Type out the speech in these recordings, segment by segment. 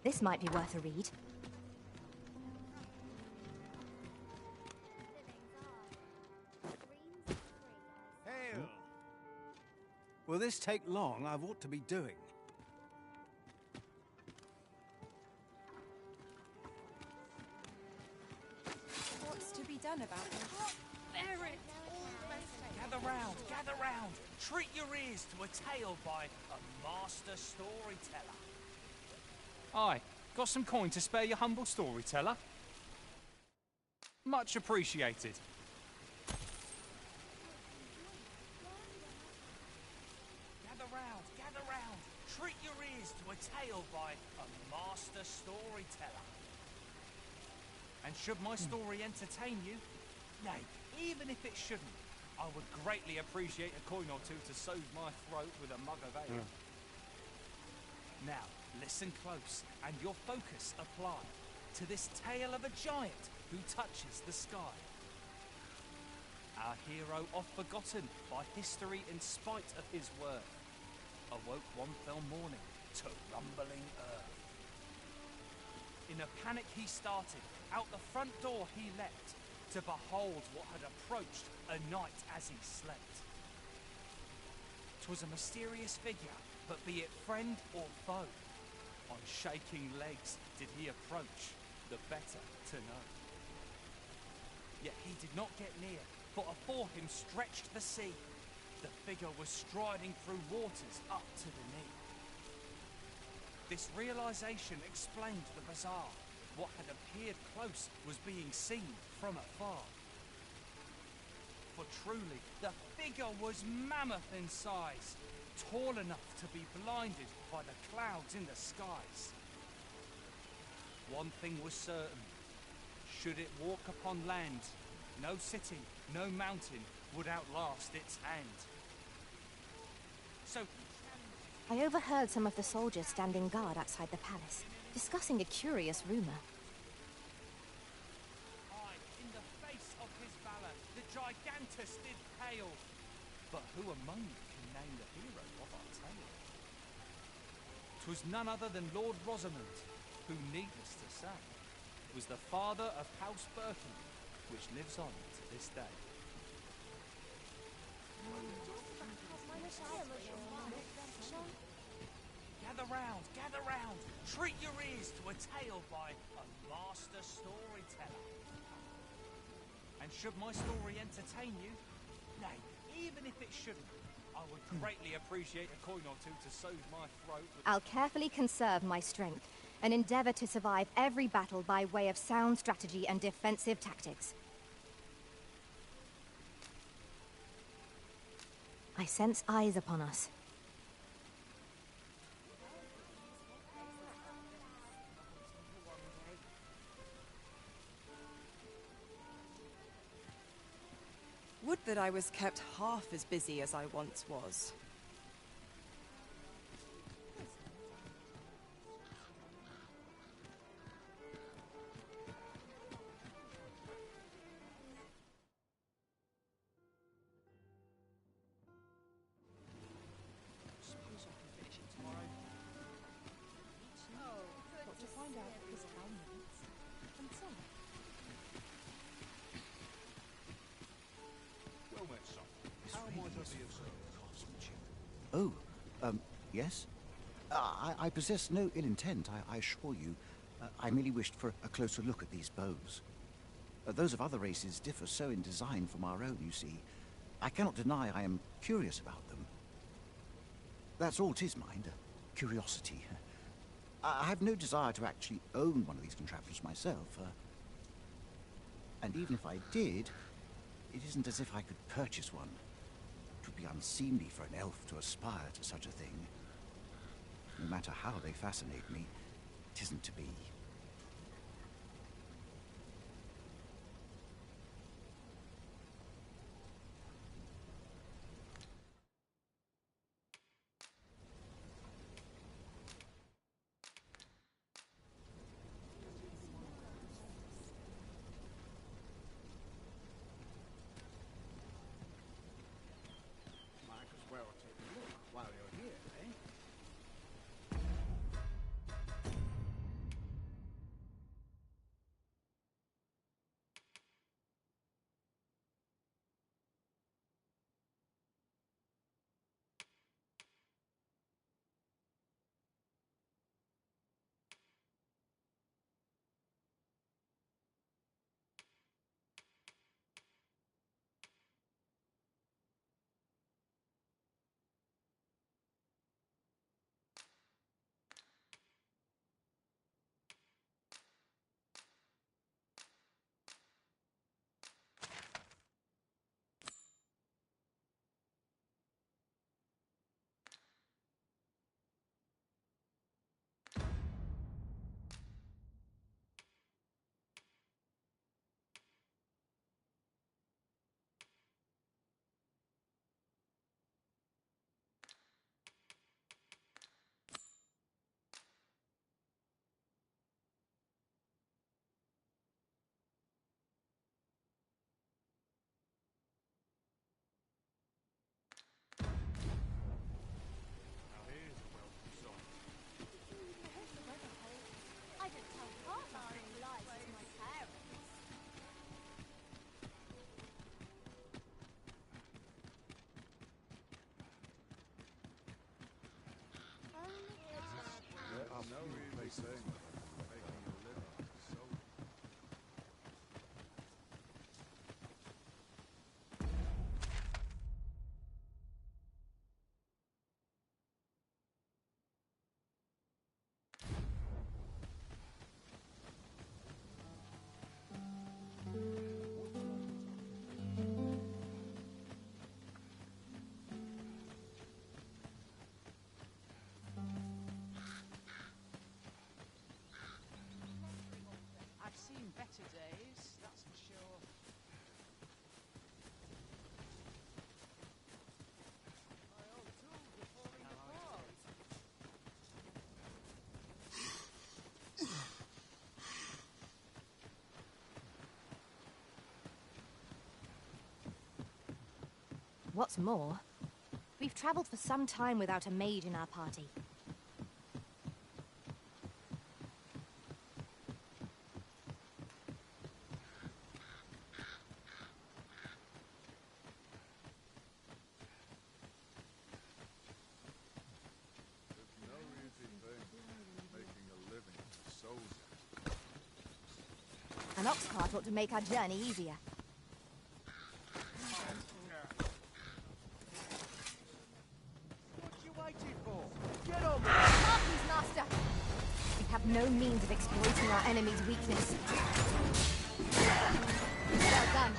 This might be worth a read. Hail! Will this take long? I've ought to be doing. What's to be done about this? Bear it! Gather round! Treat your ears to a tale by a master storyteller. Aye, got some coin to spare your humble storyteller? Much appreciated. Gather round! Treat your ears to a tale by a master storyteller. And should my story entertain you, nay, even if it shouldn't, I would greatly appreciate a coin or two to soothe my throat with a mug of ale. Now, listen close, and your focus apply to this tale of a giant who touches the sky. Our hero, oft forgotten by history in spite of his worth, awoke one fell morning to rumbling earth. In a panic he started, out the front door he leapt, to behold what had approached a night as he slept. 'Twas a mysterious figure, but be it friend or foe, on shaking legs did he approach, the better to know. Yet he did not get near, for afore him stretched the sea. The figure was striding through waters up to the knee. This realization explained the bizarre. What had appeared close was being seen from afar. For truly, the figure was mammoth in size, tall enough to be blinded by the clouds in the skies. One thing was certain. Should it walk upon land, no city, no mountain would outlast its hand. So, I overheard some of the soldiers standing guard outside the palace, discussing a curious rumor. aye, in the face of his valor, the gigantus did pale. But who among you can name the hero of our tale? 'Twas none other than Lord Rosamond, who, needless to say, was the father of House Birkin, which lives on to this day. Gather round, treat your ears to a tale by a master storyteller. And should my story entertain you, nay, even if it shouldn't, I would greatly appreciate a coin or two to soothe my throat with... I'll carefully conserve my strength and endeavor to survive every battle by way of sound strategy and defensive tactics. I sense eyes upon us. Would that I was kept half as busy as I once was. Suppose I can finish it tomorrow. Got to find out what this town needs, and sell it. Well met, son. How might I be of service? Oh, yes? I possess no ill intent, I assure you. I merely wished for a closer look at these bows. Those of other races differ so in design from our own, you see. I cannot deny I am curious about them. That's all 'tis, mind, curiosity. I have no desire to actually own one of these contraptions myself. And even if I did, it isn't as if I could purchase one. It would be unseemly for an elf to aspire to such a thing. No matter how they fascinate me, it isn't to be. Might as well take a look while you're here, eh? What's more, we've traveled for some time without a mage in our party. No easy thing, making a living as a soldier. An ox cart ought to make our journey easier. What you waiting for? Get on! Harpies, master! We have no means of exploiting our enemy's weakness. Well done.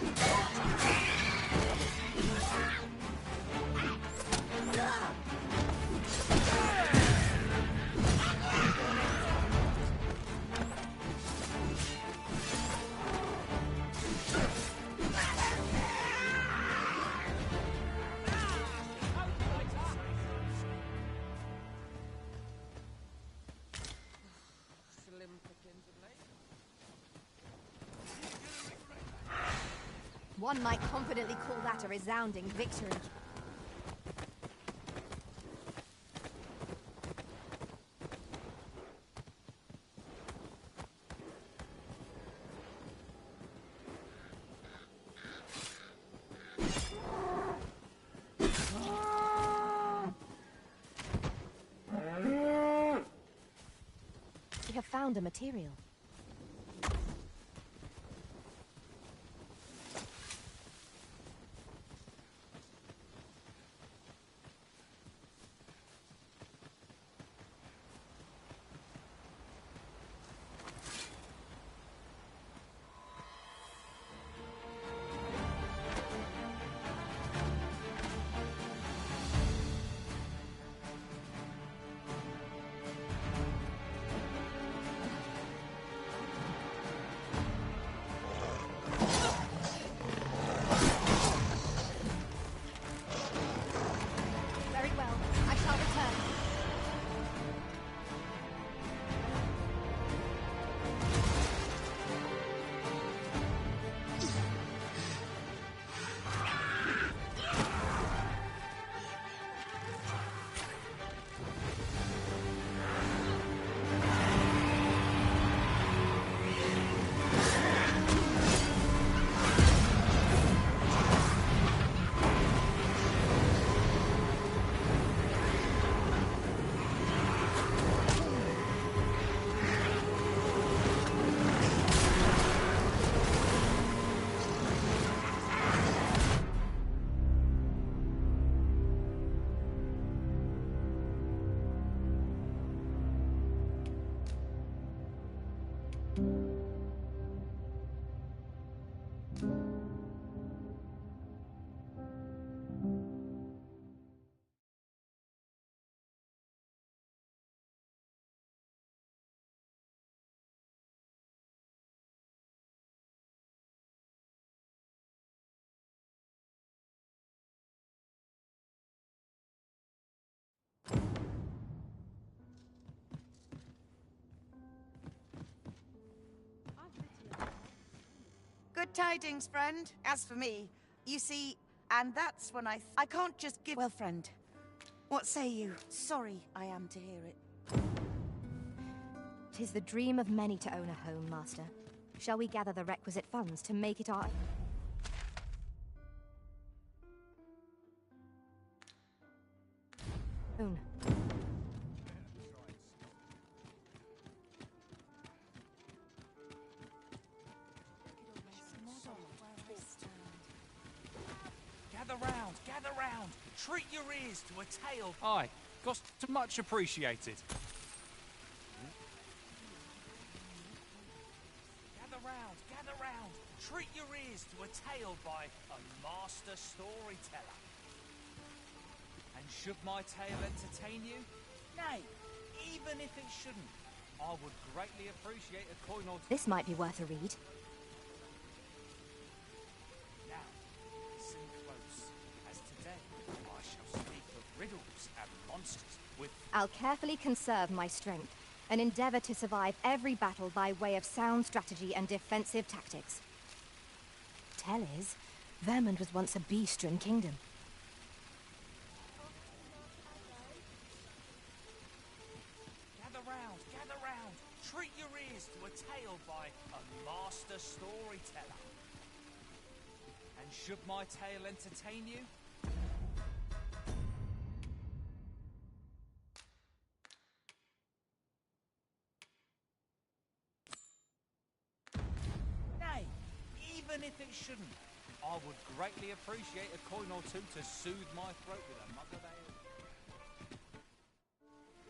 Slim pickings of late. One might confidently call that a resounding victory. We have found a material. Very well. I shall return. Good tidings, friend. As for me, you see, and that's when I can't just give... Well, friend, what say you? Sorry I am to hear it. 'Tis the dream of many to own a home, master. Shall we gather the requisite funds to make it our... own? Gather round. Treat your ears to a tale. Aye, cost much appreciated. Gather round. Treat your ears to a tale by a master storyteller. And should my tale entertain you? Nay, even if it shouldn't, I would greatly appreciate a coin or two. This might be worth a read. Now, listen close, as today I shall speak of riddles and monsters with... I'll carefully conserve my strength and endeavor to survive every battle by way of sound strategy and defensive tactics. Tell is, Vermund was once a bee-strewn kingdom. master storyteller. And should my tale entertain you, nay, even if it shouldn't, I would greatly appreciate a coin or two to soothe my throat with a mug of ale.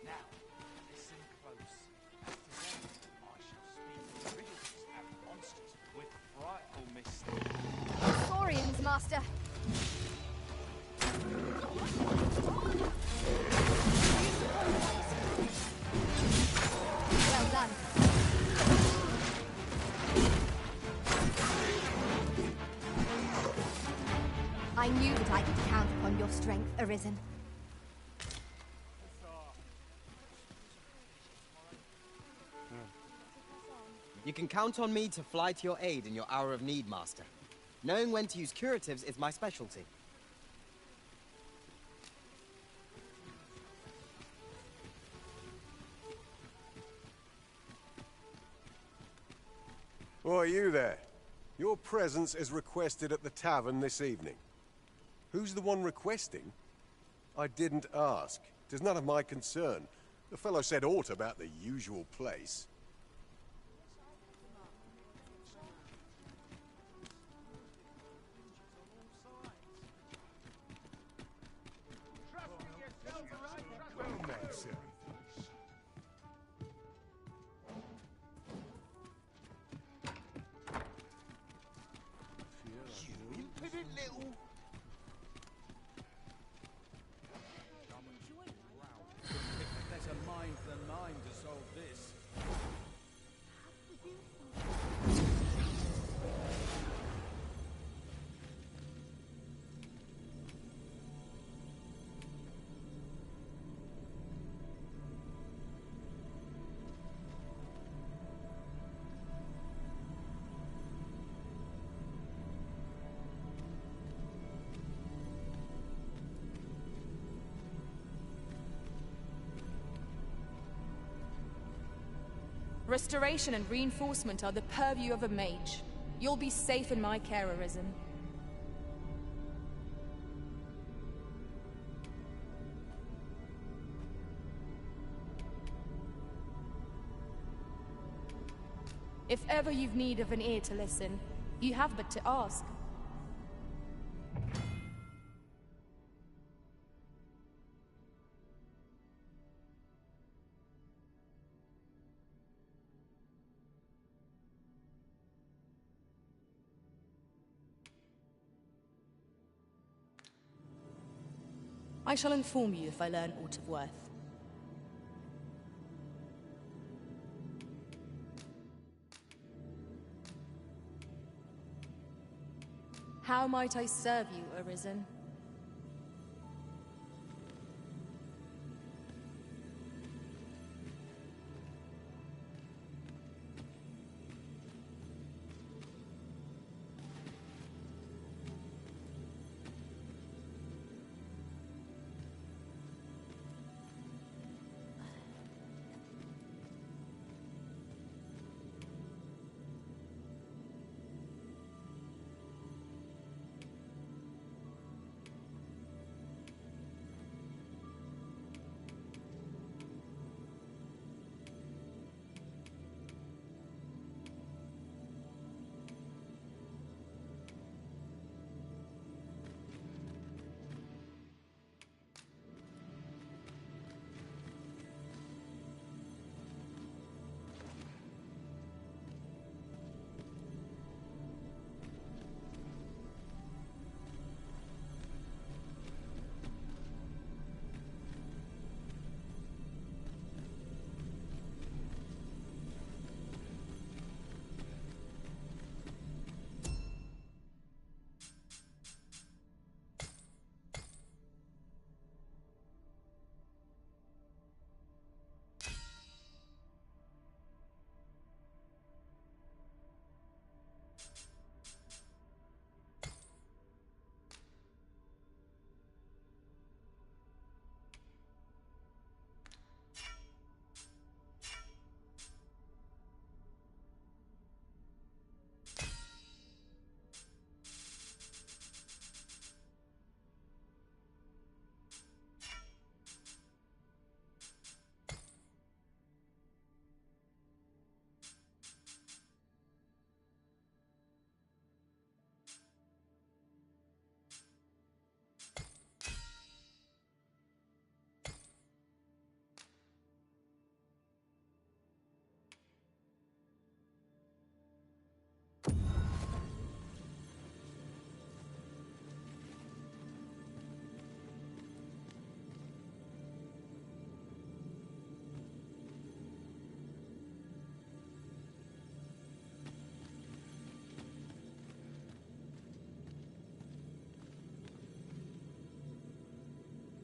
Now, listen close. Today, I shall speak of riddles and monsters with frightful mystique. Saurians, Master. Well done. I knew that I could count upon your strength, Arisen. You can count on me to fly to your aid in your hour of need, Master. Knowing when to use curatives is my specialty. Why, you there. Your presence is requested at the tavern this evening. Who's the one requesting? I didn't ask. 'Tis none of my concern. The fellow said aught about the usual place. Better mind than mine to solve this. Restoration and reinforcement are the purview of a mage. You'll be safe in my care, Arisen. If ever you've need of an ear to listen, you have but to ask. I shall inform you if I learn aught of worth. How might I serve you, Arisen?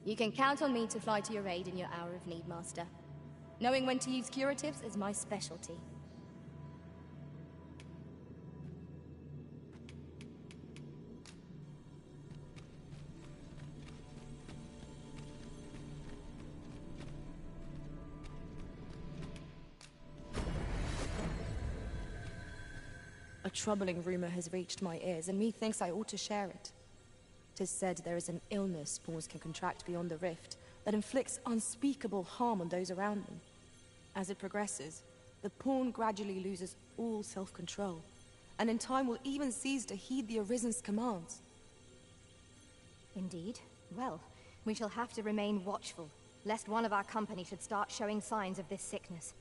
You can count on me to fly to your aid in your hour of need, Master. Knowing when to use curatives is my specialty. A troubling rumor has reached my ears, and methinks I ought to share it. 'Tis said there is an illness pawns can contract beyond the rift that inflicts unspeakable harm on those around them. As it progresses, the pawn gradually loses all self-control, and in time will even cease to heed the Arisen's commands. Indeed. Well, we shall have to remain watchful, lest one of our company should start showing signs of this sickness.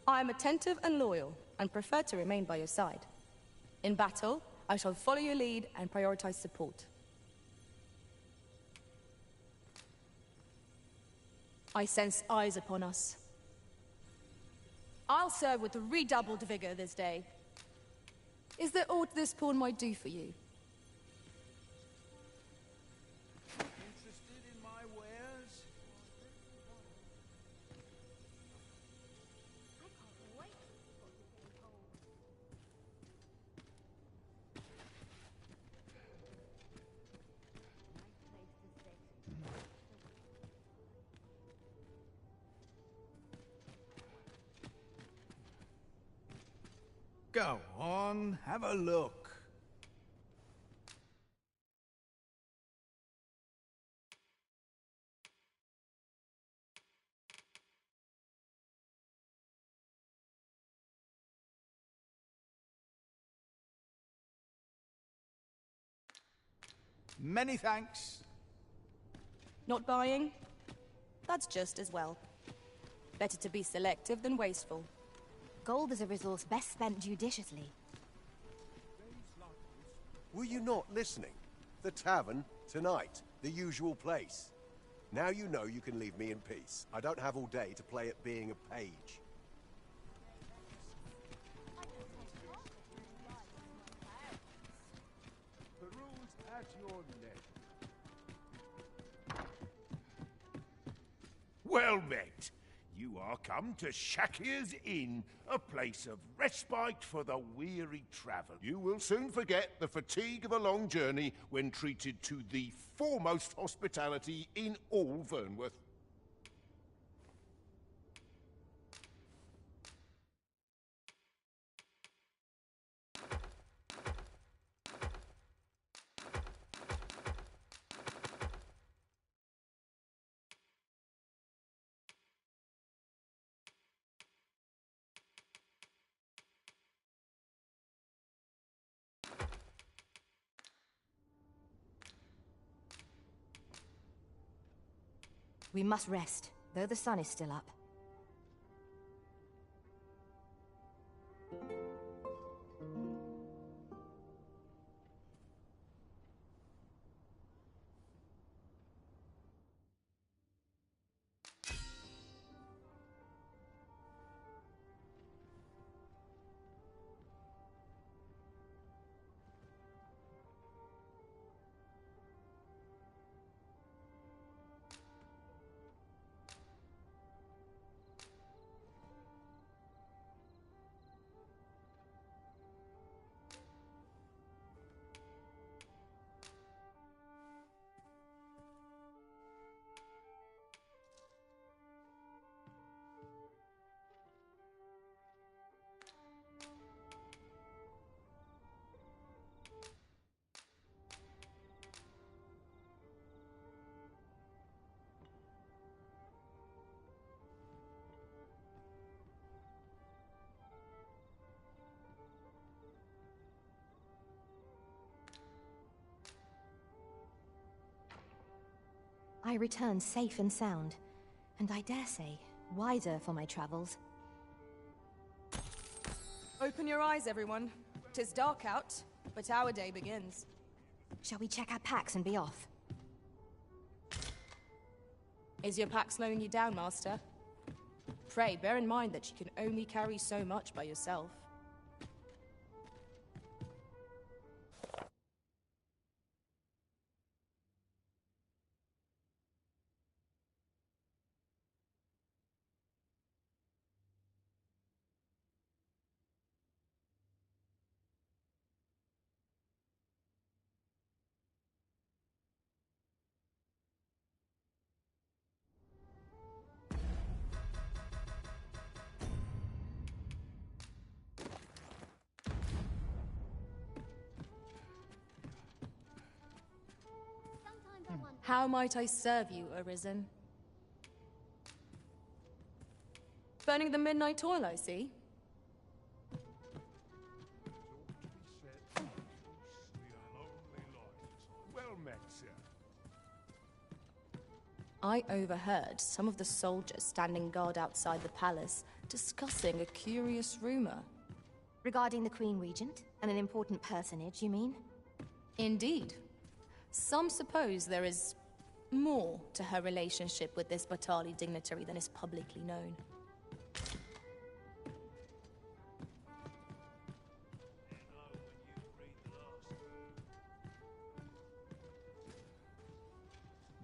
I am attentive and loyal, and prefer to remain by your side. In battle, I shall follow your lead and prioritize support. I sense eyes upon us. I'll serve with redoubled vigor this day. Is there aught this pawn might do for you? Interested in my wares? Go on, have a look. Many thanks. Not buying? That's just as well. Better to be selective than wasteful. Gold is a resource best spent judiciously. Were you not listening? The tavern, tonight, the usual place. Now you know you can leave me in peace. I don't have all day to play at being a page. The rules at your neck. Well met. You are come to Shakir's Inn, a place of respite for the weary traveller. You will soon forget the fatigue of a long journey when treated to the foremost hospitality in all Vernworth. We must rest, though the sun is still up. I return safe and sound, and I dare say, wiser for my travels. Open your eyes, everyone. 'Tis dark out, but our day begins. Shall we check our packs and be off? Is your pack slowing you down, Master? Pray, bear in mind that you can only carry so much by yourself. How might I serve you, Arisen? Burning the midnight oil, I see. Well met, sir. I overheard some of the soldiers standing guard outside the palace discussing a curious rumor. Regarding the Queen Regent and an important personage, you mean? Indeed. Some suppose there is more to her relationship with this Batali dignitary than is publicly known.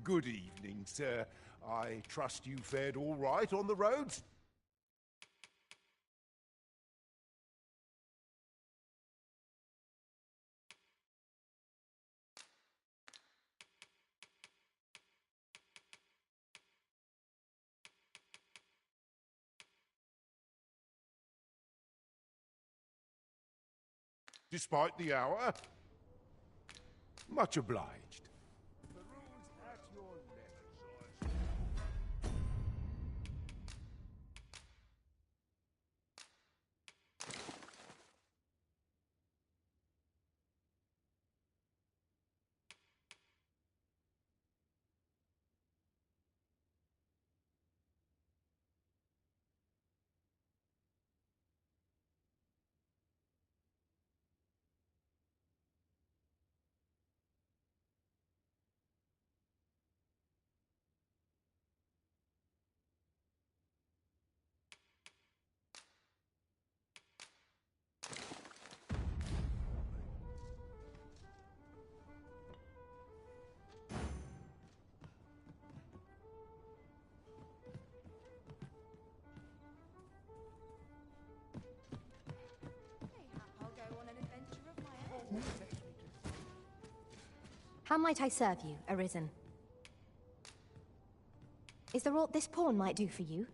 Good evening, sir. I trust you fared all right on the roads? Despite the hour? Much obliged. The rules at your left. How might I serve you, Arisen? Is there aught this pawn might do for you?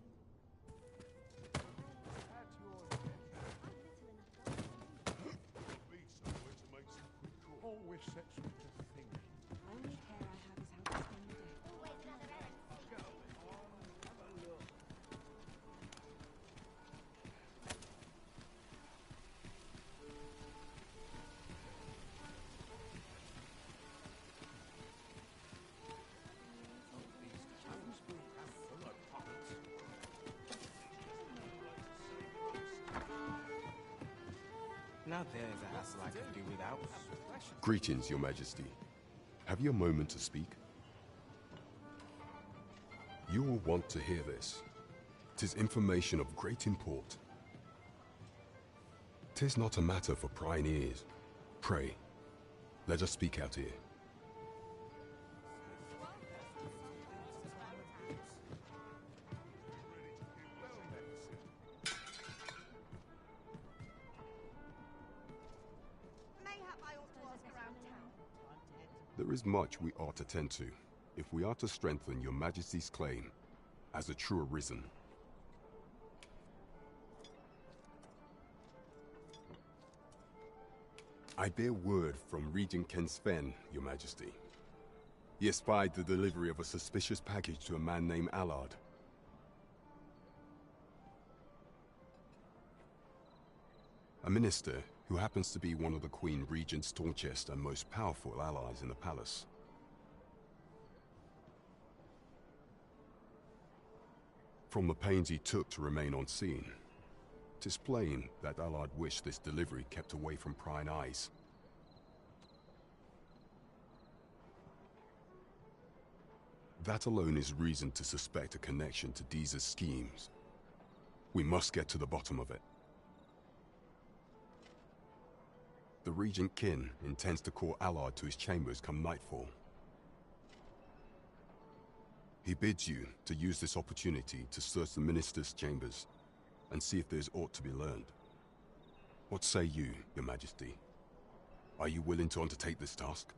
Now there's a hassle I could do without. Greetings, Your Majesty. Have you a moment to speak? You will want to hear this. 'Tis information of great import. 'Tis not a matter for prying ears. Pray, let us speak out here. There is much we ought to tend to, if we are to strengthen Your Majesty's claim as a true Arisen. I bear word from Regent Ken Sven, Your Majesty. He espied the delivery of a suspicious package to a man named Allard. A minister who happens to be one of the Queen Regent's staunchest and most powerful allies in the palace. From the pains he took to remain on scene, 'tis plain that Allard wished this delivery kept away from prying eyes. That alone is reason to suspect a connection to Deeza's schemes. We must get to the bottom of it. The Regent Kin intends to call Allard to his chambers come nightfall. He bids you to use this opportunity to search the Minister's chambers and see if there's aught to be learned. What say you, Your Majesty? Are you willing to undertake this task?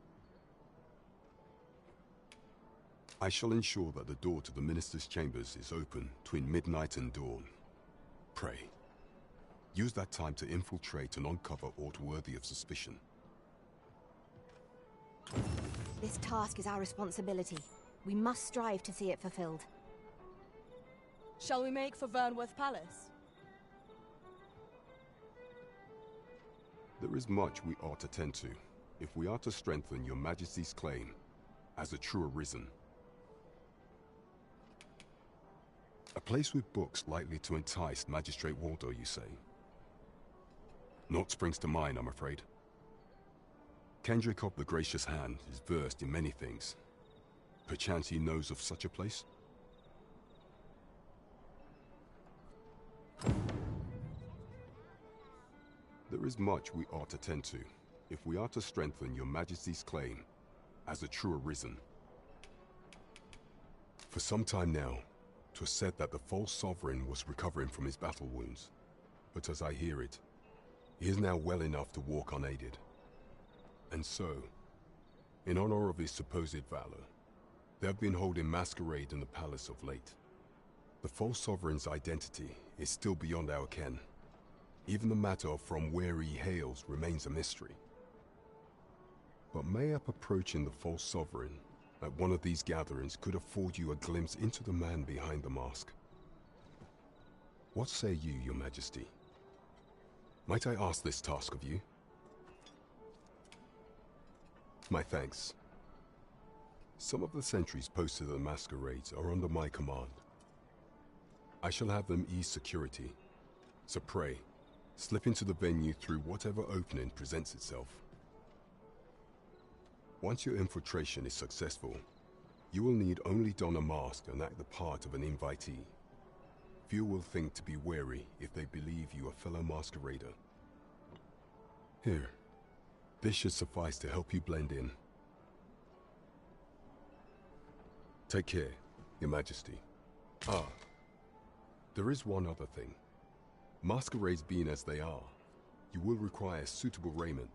I shall ensure that the door to the Minister's chambers is open between midnight and dawn. Pray, use that time to infiltrate and uncover aught worthy of suspicion. This task is our responsibility. We must strive to see it fulfilled. Shall we make for Vernworth Palace? There is much we ought to tend to, if we are to strengthen your Majesty's claim as a true arisen. A place with books likely to entice Magistrate Waldo, you say? Naught springs to mind, I'm afraid. Kendrick of the Gracious Hand is versed in many things. Perchance he knows of such a place? There is much we ought to tend to, if we are to strengthen your Majesty's claim as a true arisen. For some time now, 'twas said that the false sovereign was recovering from his battle wounds, but as I hear it, he is now well enough to walk unaided. And so, in honor of his supposed valor, they have been holding masquerade in the palace of late. The false sovereign's identity is still beyond our ken. Even the matter of from where he hails remains a mystery. But mayhap approaching the false sovereign at one of these gatherings could afford you a glimpse into the man behind the mask. What say you, your Majesty? Might I ask this task of you? My thanks. Some of the sentries posted at the masquerades are under my command. I shall have them ease security, so pray, slip into the venue through whatever opening presents itself. Once your infiltration is successful, you will need only don a mask and act the part of an invitee. Few will think to be wary if they believe you a fellow masquerader. Here, this should suffice to help you blend in. Take care, Your Majesty. Ah, there is one other thing. Masquerades being as they are, you will require suitable raiment.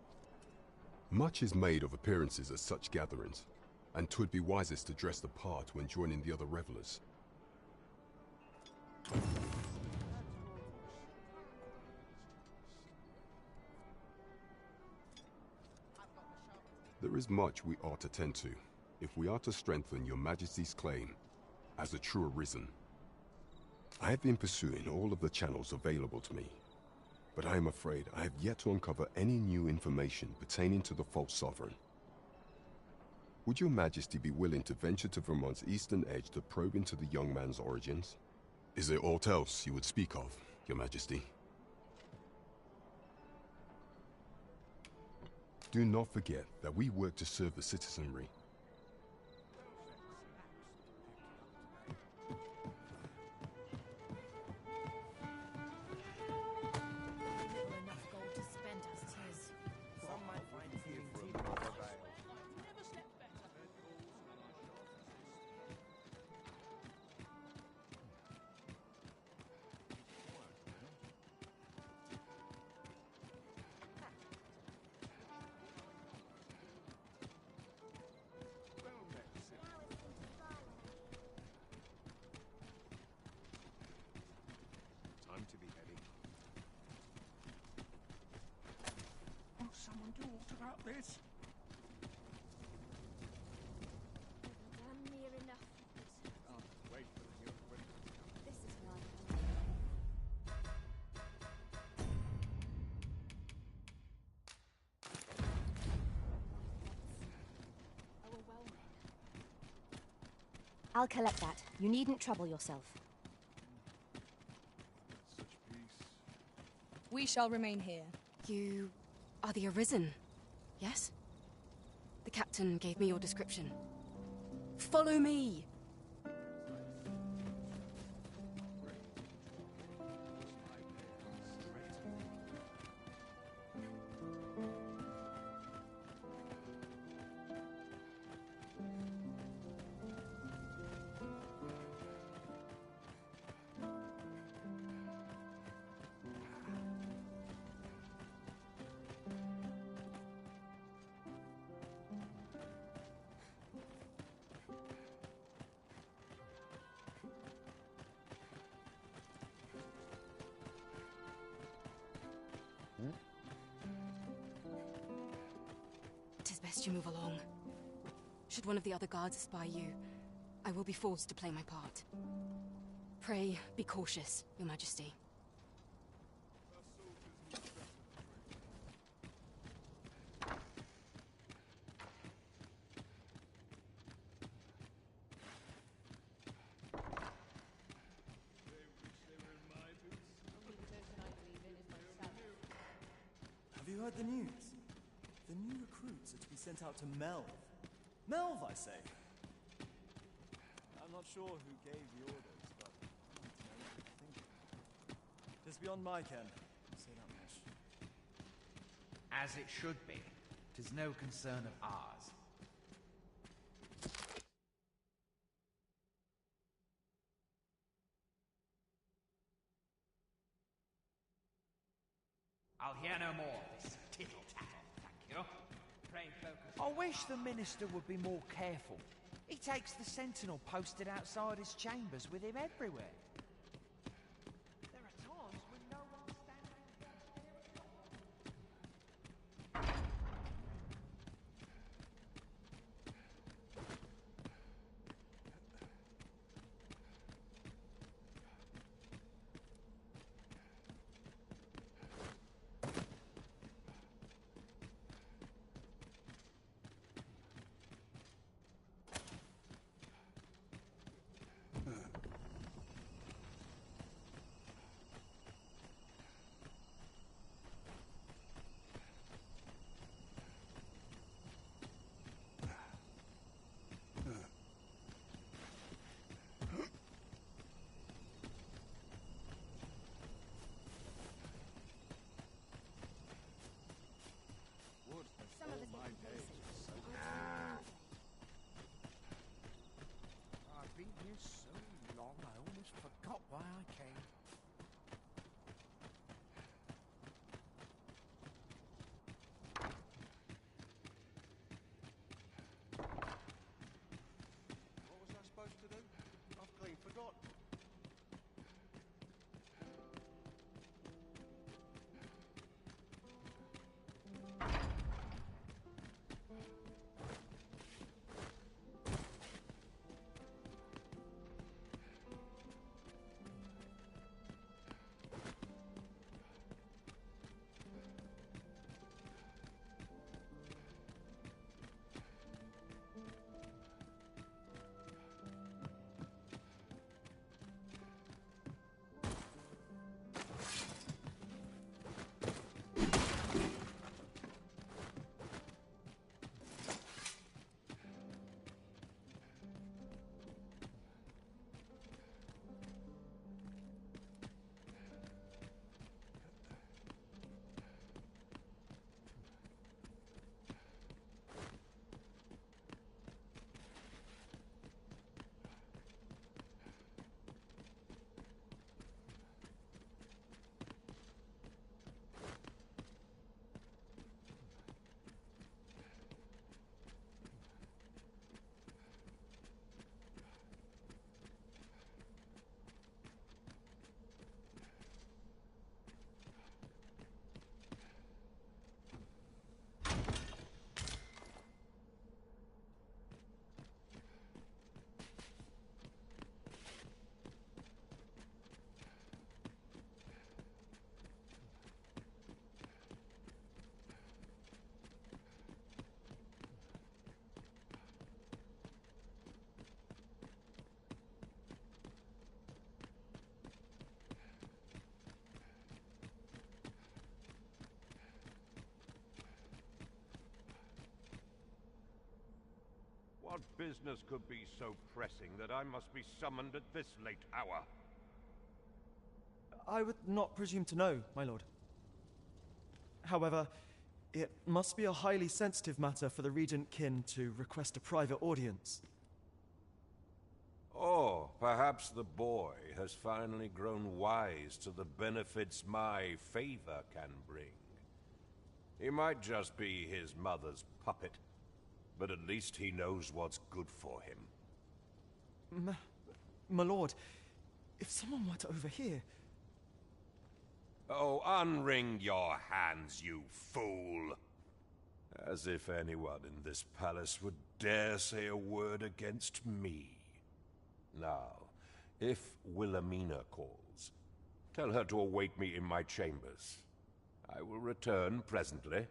Much is made of appearances at such gatherings, and 'twould be wisest to dress the part when joining the other revelers. There is much we ought to tend to, if we are to strengthen your Majesty's claim as a true arisen. I have been pursuing all of the channels available to me, but I am afraid I have yet to uncover any new information pertaining to the false sovereign. Would your Majesty be willing to venture to Vermont's eastern edge to probe into the young man's origins? Is there aught else you would speak of, Your Majesty? Do not forget that we work to serve the citizenry. Someone talked about this. I'm near enough. Oh, wait for the new equipment. This is right. I'll collect that. You needn't trouble yourself. Such peace. We shall remain here. You are the Arisen, yes? The captain gave me your description. Follow me! It is best you move along. Should one of the other guards spy you, I will be forced to play my part. Pray, be cautious, Your Majesty. Have you heard the news? The new recruits are to be sent out to Melve. Melve, I say! I'm not sure who gave the orders, but I want to know what you're thinking. It's beyond my ken, I'll say that much. As it should be. 'Tis no concern of ours. I'll hear no more of this tittle-tattle, thank you. Pray focus. I wish the Minister would be more careful. He takes the sentinel posted outside his chambers with him everywhere. There are times when no one's standing I've been here so long, I almost forgot why I came. What was I supposed to do? I've clean forgotten. What business could be so pressing that I must be summoned at this late hour? I would not presume to know, my lord. However, it must be a highly sensitive matter for the Regent Kin to request a private audience. Oh, perhaps the boy has finally grown wise to the benefits my favor can bring. He might just be his mother's puppet, but at least he knows what's good for him. My lord, if someone were to overhear... Oh, unwring your hands, you fool! As if anyone in this palace would dare say a word against me. Now, if Wilhelmina calls, tell her to await me in my chambers. I will return presently.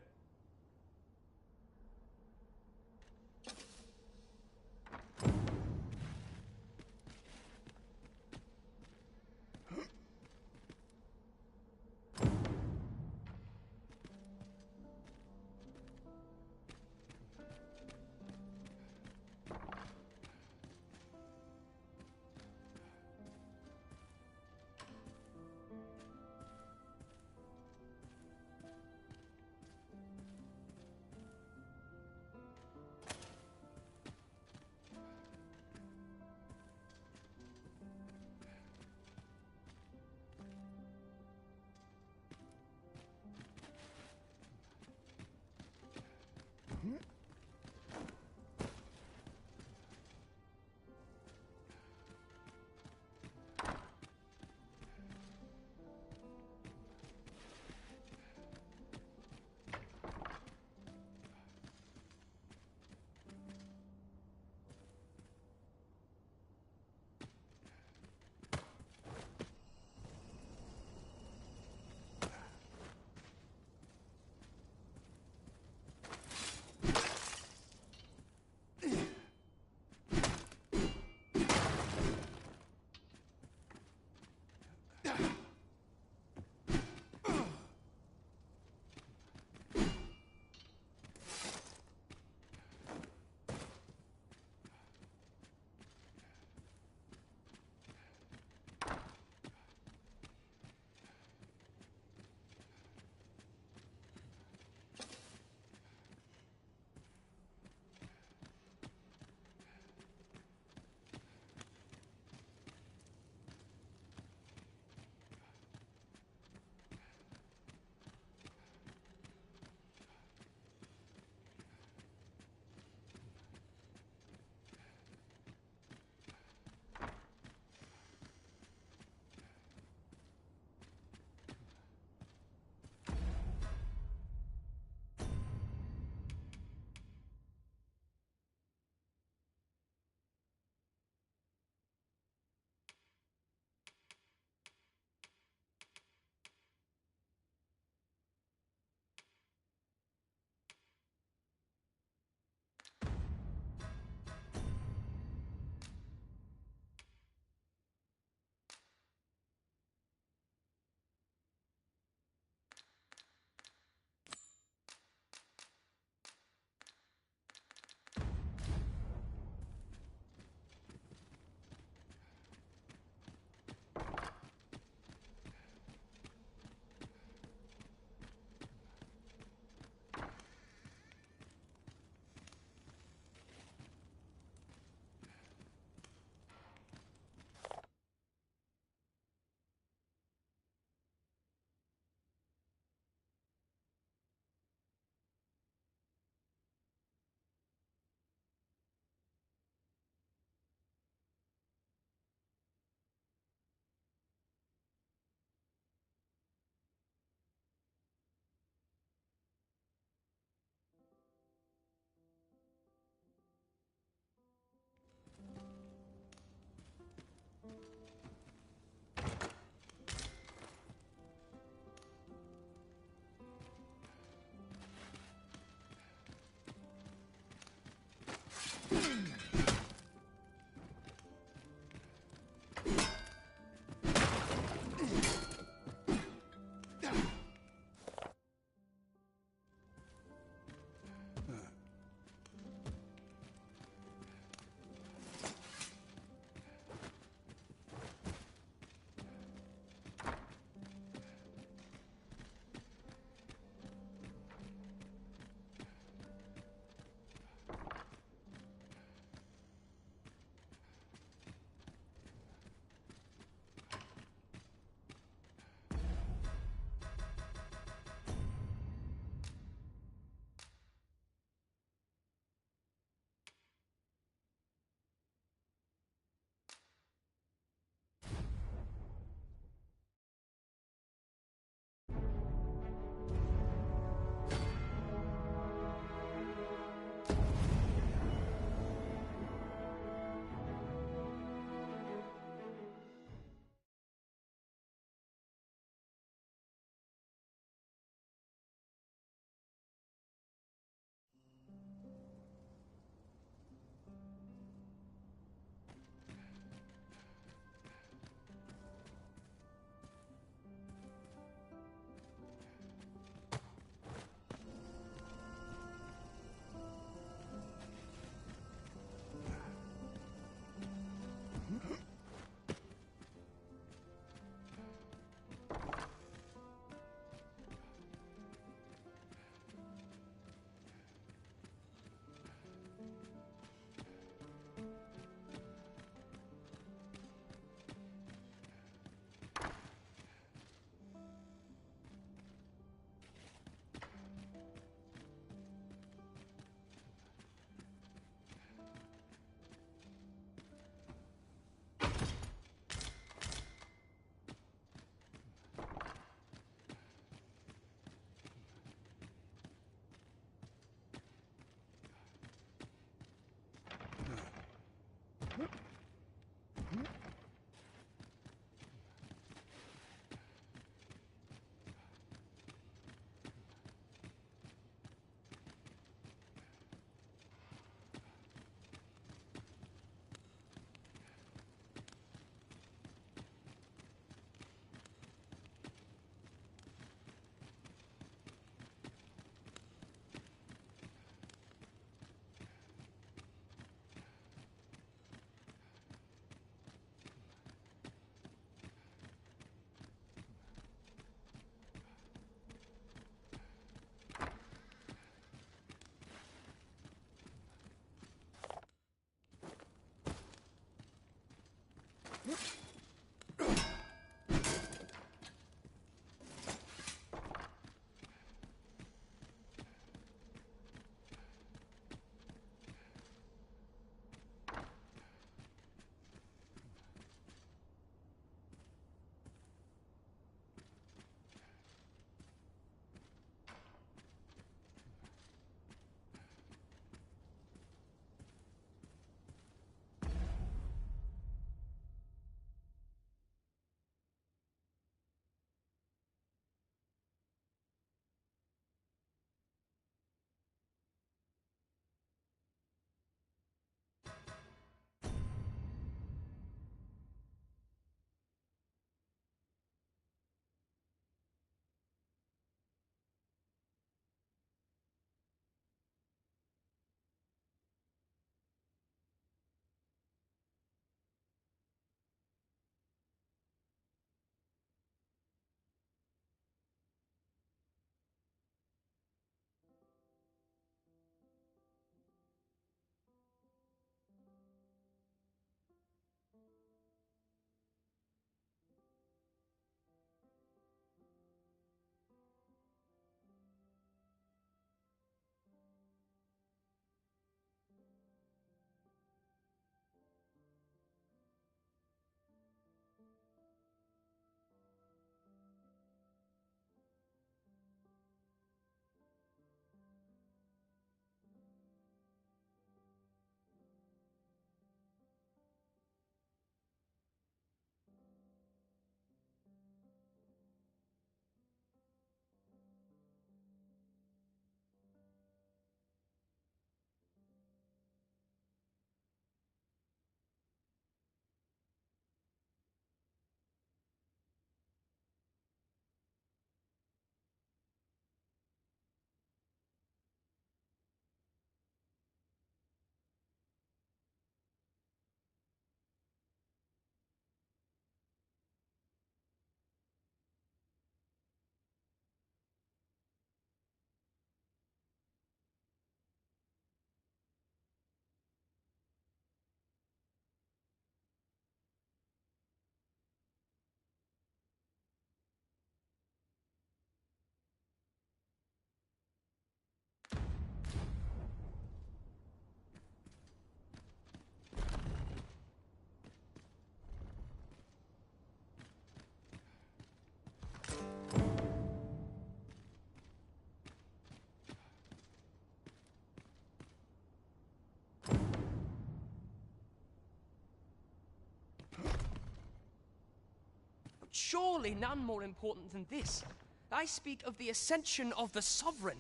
surely none more important than this. I speak of the ascension of the Sovereign.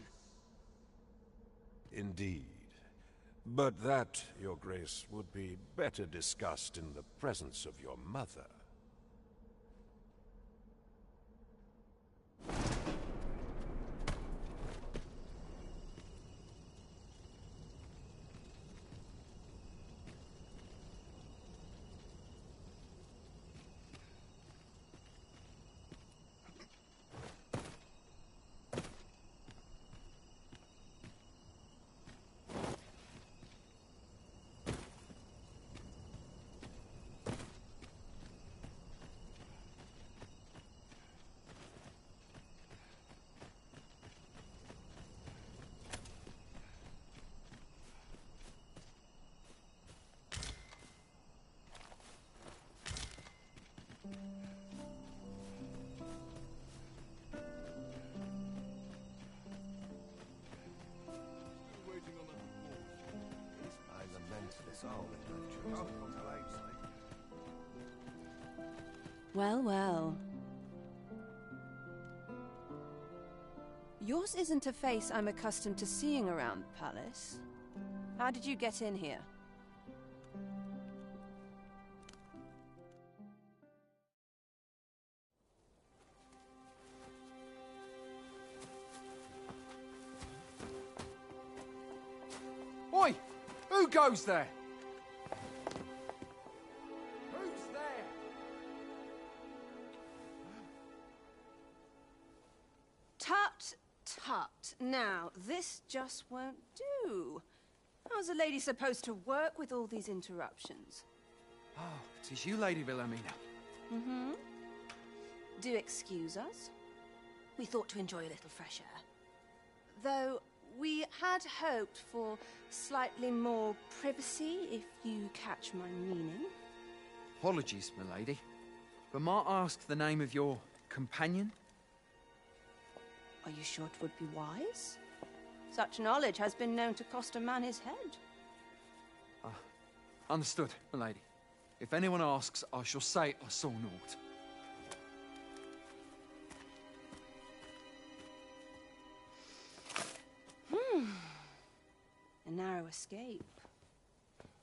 Indeed. But that, Your Grace, would be better discussed in the presence of your mother. Well, well. Yours isn't a face I'm accustomed to seeing around the palace. How did you get in here? Oi! Who goes there? Who's there? Tut, tut. Now, this just won't do. How's a lady supposed to work with all these interruptions? Oh, it is you, Lady Wilhelmina. Mm-hmm. Do excuse us. We thought to enjoy a little fresh air. Though we had hoped for slightly more privacy, if you catch my meaning. Apologies, milady. But might I ask the name of your companion? Are you sure it would be wise? Such knowledge has been known to cost a man his head. Understood, milady. If anyone asks, I shall say I saw naught. A narrow escape.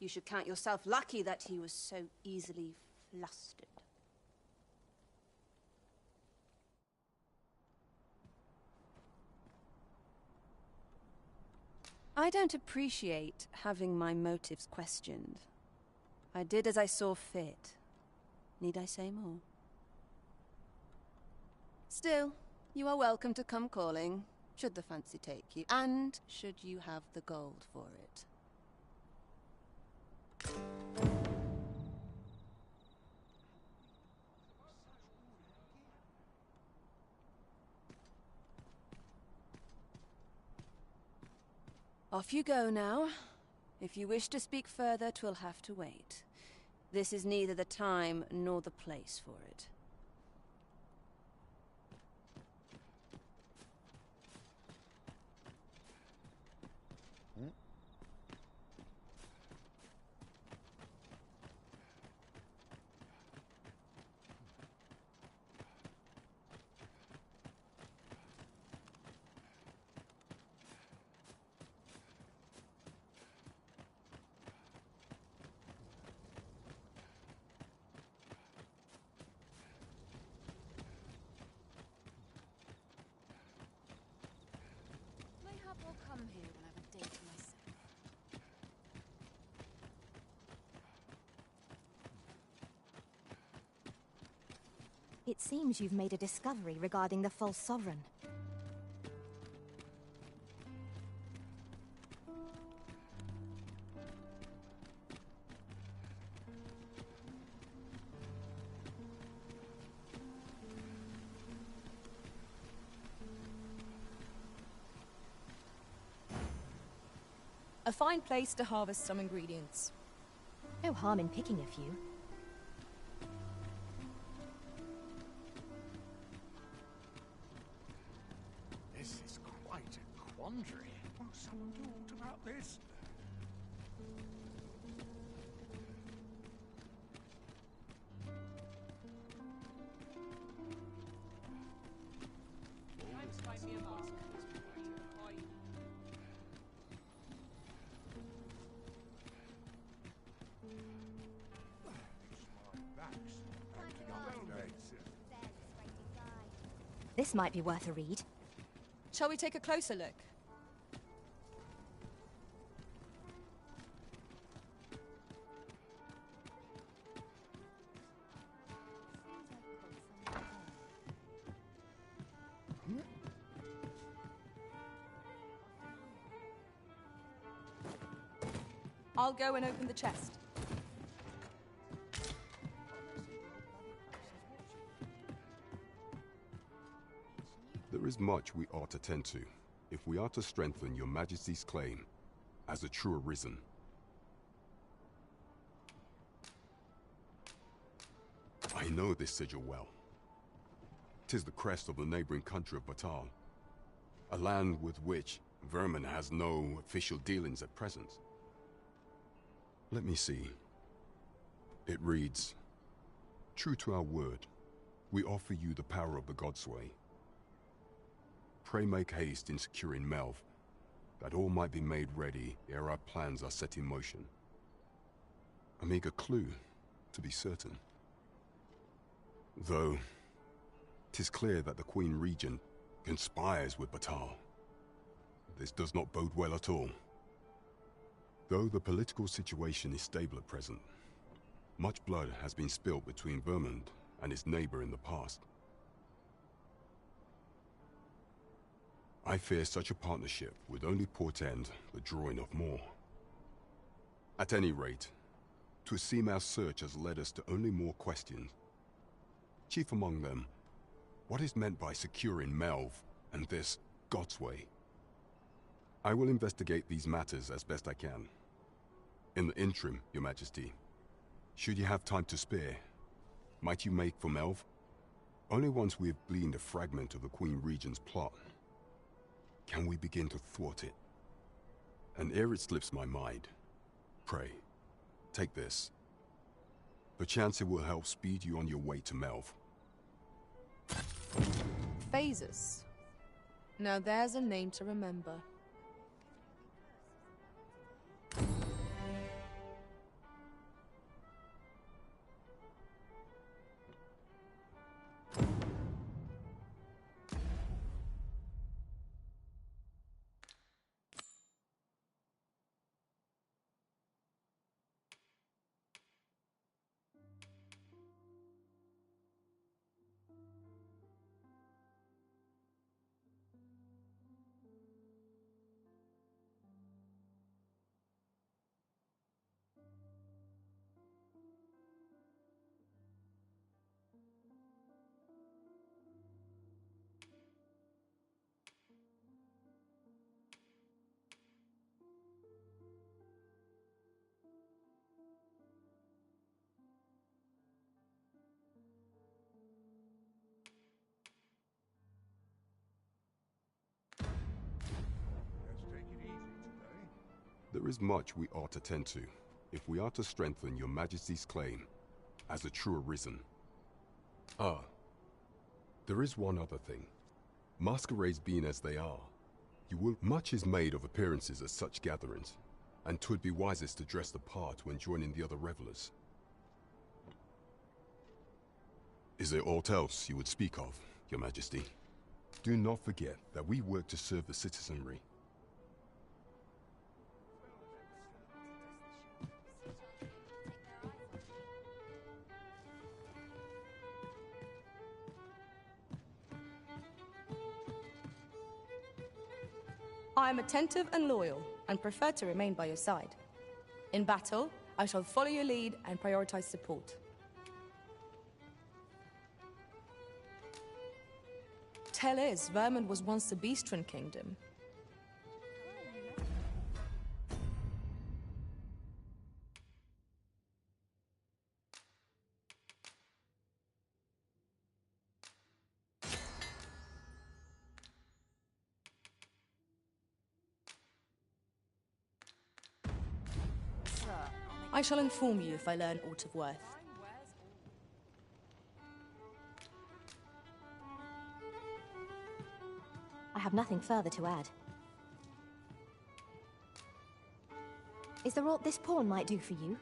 You should count yourself lucky that he was so easily flustered. I don't appreciate having my motives questioned. I did as I saw fit. Need I say more? Still, you are welcome to come calling, should the fancy take you, and should you have the gold for it. Off you go now. If you wish to speak further, 'twill have to wait. This is neither the time nor the place for it. Mayhap I'll come here when I've a day to myself. It seems you've made a discovery regarding the false sovereign. A fine place to harvest some ingredients. No harm in picking a few. This is quite a quandary. Won't someone do aught about this? This might be worth a read. Shall we take a closer look? I'll go and open the chest. There is much we ought to tend to, if we are to strengthen your Majesty's claim as a true arisen. I know this sigil well. 'Tis the crest of the neighboring country of Batal, a land with which Vermin has no official dealings at present. Let me see. It reads, "True to our word, we offer you the power of the Godsway. Pray make haste in securing Melv, that all might be made ready ere our plans are set in motion." A meager clue, to be certain. Though, 'tis clear that the Queen Regent conspires with Batal. This does not bode well at all. Though the political situation is stable at present, much blood has been spilt between Vermund and its neighbor in the past. I fear such a partnership would only portend the drawing of more. At any rate, 'twould seem our search has led us to only more questions. Chief among them, what is meant by securing Melv and this Godsway? I will investigate these matters as best I can. In the interim, Your Majesty, should you have time to spare, might you make for Melv? Only once we have gleaned a fragment of the Queen Regent's plot can we begin to thwart it. And ere it slips my mind, pray, take this. Perchance it will help speed you on your way to Melv. Phases. Now there's a name to remember. There is much we ought to tend to, if we are to strengthen your Majesty's claim as a true arisen. Ah, there is one other thing. Masquerades being as they are, much is made of appearances at such gatherings, and 'twould be wisest to dress the part when joining the other revelers. Is there aught else you would speak of, Your Majesty? Do not forget that we work to serve the citizenry. I am attentive and loyal, and prefer to remain by your side. In battle, I shall follow your lead and prioritize support. Tell is, Vermund was once the Beastren Kingdom. I shall inform you if I learn aught of worth. I have nothing further to add. Is there aught this pawn might do for you?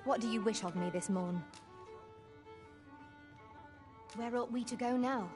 What do you wish of me this morn? Where ought we to go now?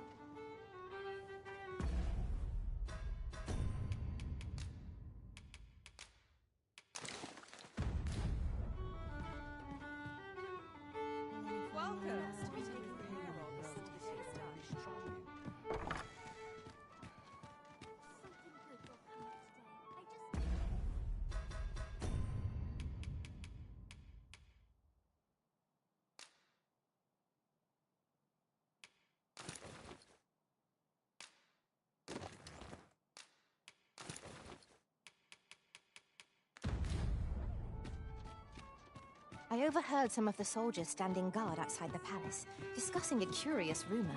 I overheard some of the soldiers standing guard outside the palace, discussing a curious rumor.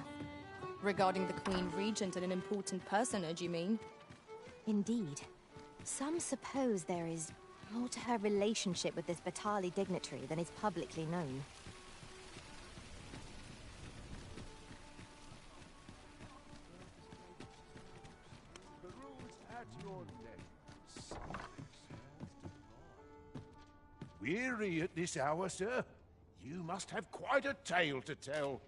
Regarding the Queen Regent and an important personage, you mean? Indeed. Some suppose there is more to her relationship with this Batali dignitary than is publicly known. The rules at your neck. Weary at this hour, sir? You must have quite a tale to tell.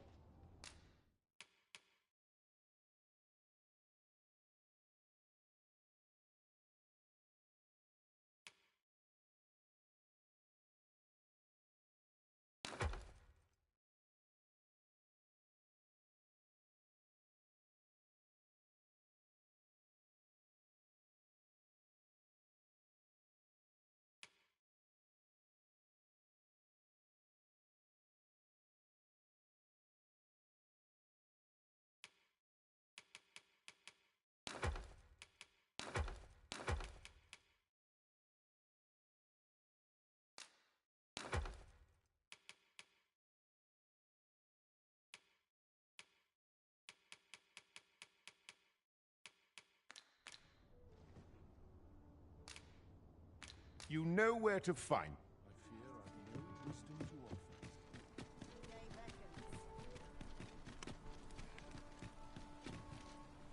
You know where to find. I fear I've no wisdom to offer.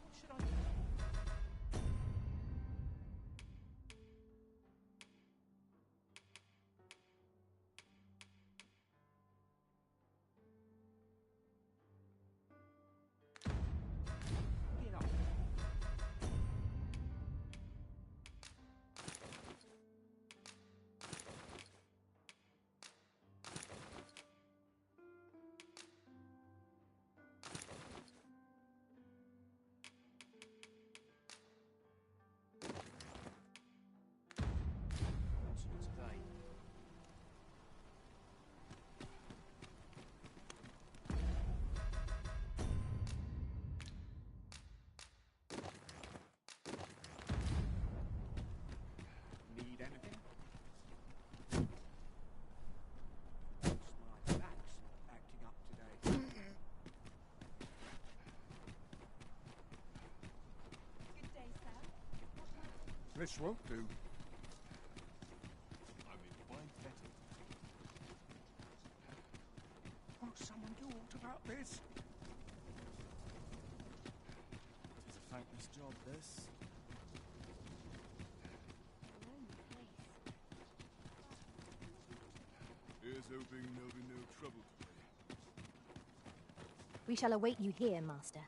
What should I do? Get up. What's new today? Need anything? My back's acting up today. Good day, sir. This won't do. I'm in wine petting. Won't someone do aught about this? It's a thankless job, this. Here's hoping there'll be no trouble today. We shall await you here, Master.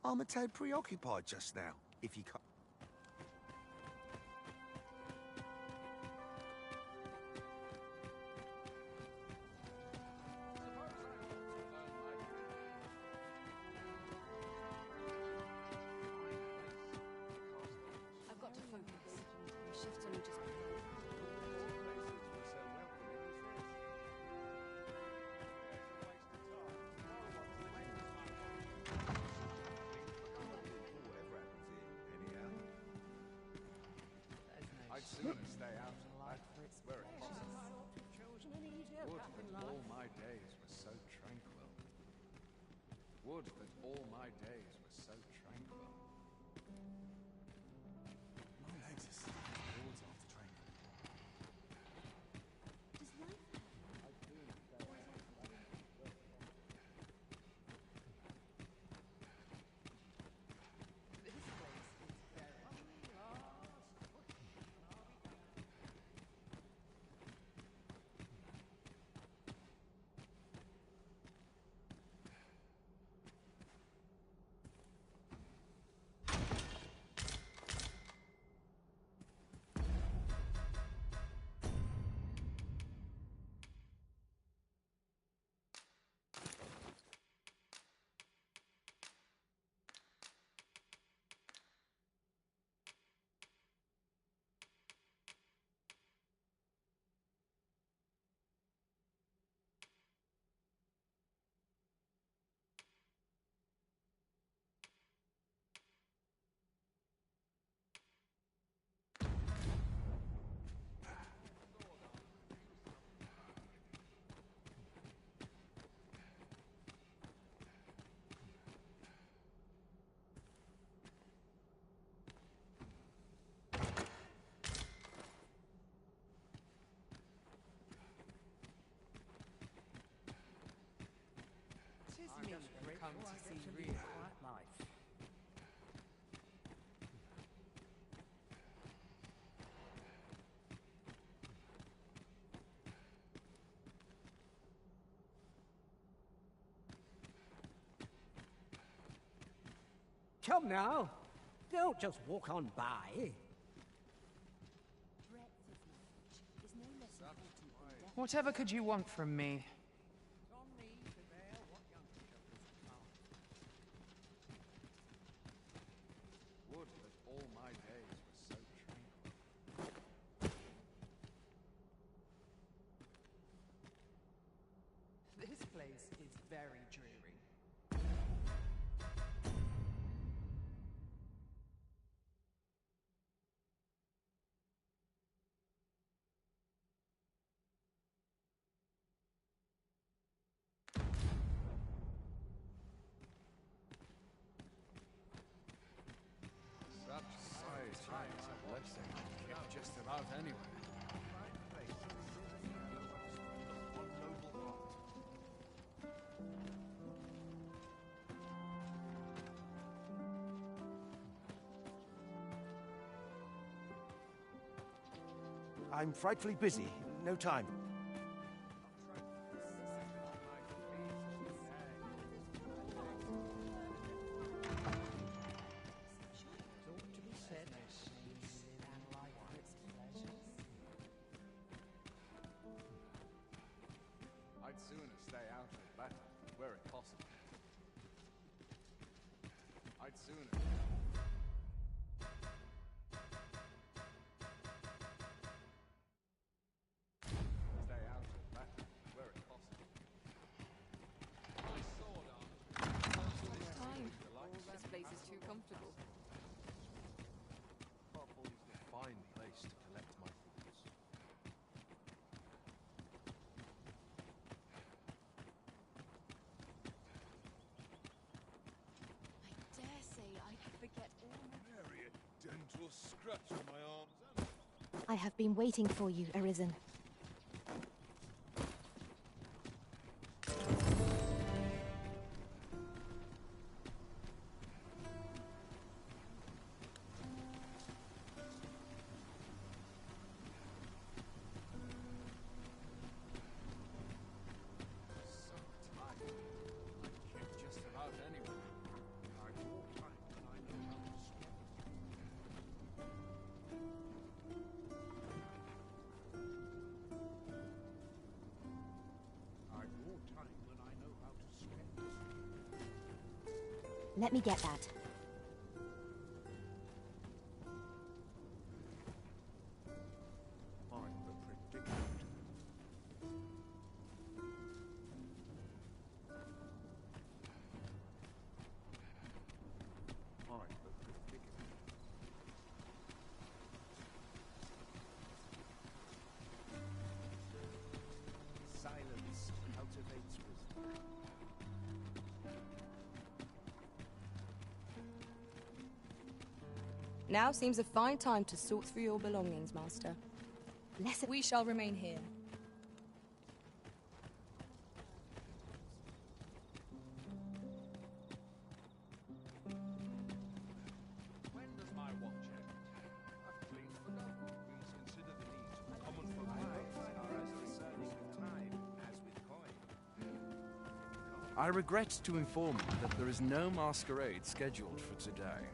I'm a tad preoccupied just now, if you can't. I've got to focus. My shift's only just begun. I'd sooner stay out in life where it possible. Would that all my days were so tranquil. Would that all my days were so tranquil. My legs are still bored after training. 'Tis me, come to see real life. Come now, don't just walk on by. Whatever could you want from me? Would that all my days were so tranquil. This place is very dreary. Such society is a blessing. Kept just about anywhere. I'm frightfully busy. No time. I'd sooner stay out of battle, were it possible. I'd sooner... stay out of battle, were it possible. My sword arm. Time. This place is too comfortable. Purple is a fine place to collect my thoughts. I dare say I could forget all my... Nary a dental scratch on my arms. I have been waiting for you, Arisen. Just about anywhere. I walk time and I know how to swim. I walk time when I know how to swim. Let me get that. I'm the predicament. I'm the predicament. Silence cultivates wisdom. Now seems a fine time to sort through your belongings, Master. We shall remain here. When does my watch end? I've clean forgotten. Please consider the needs of the common folk. Are as discerning with time as with coin. I regret to inform you that there is no masquerade scheduled for today.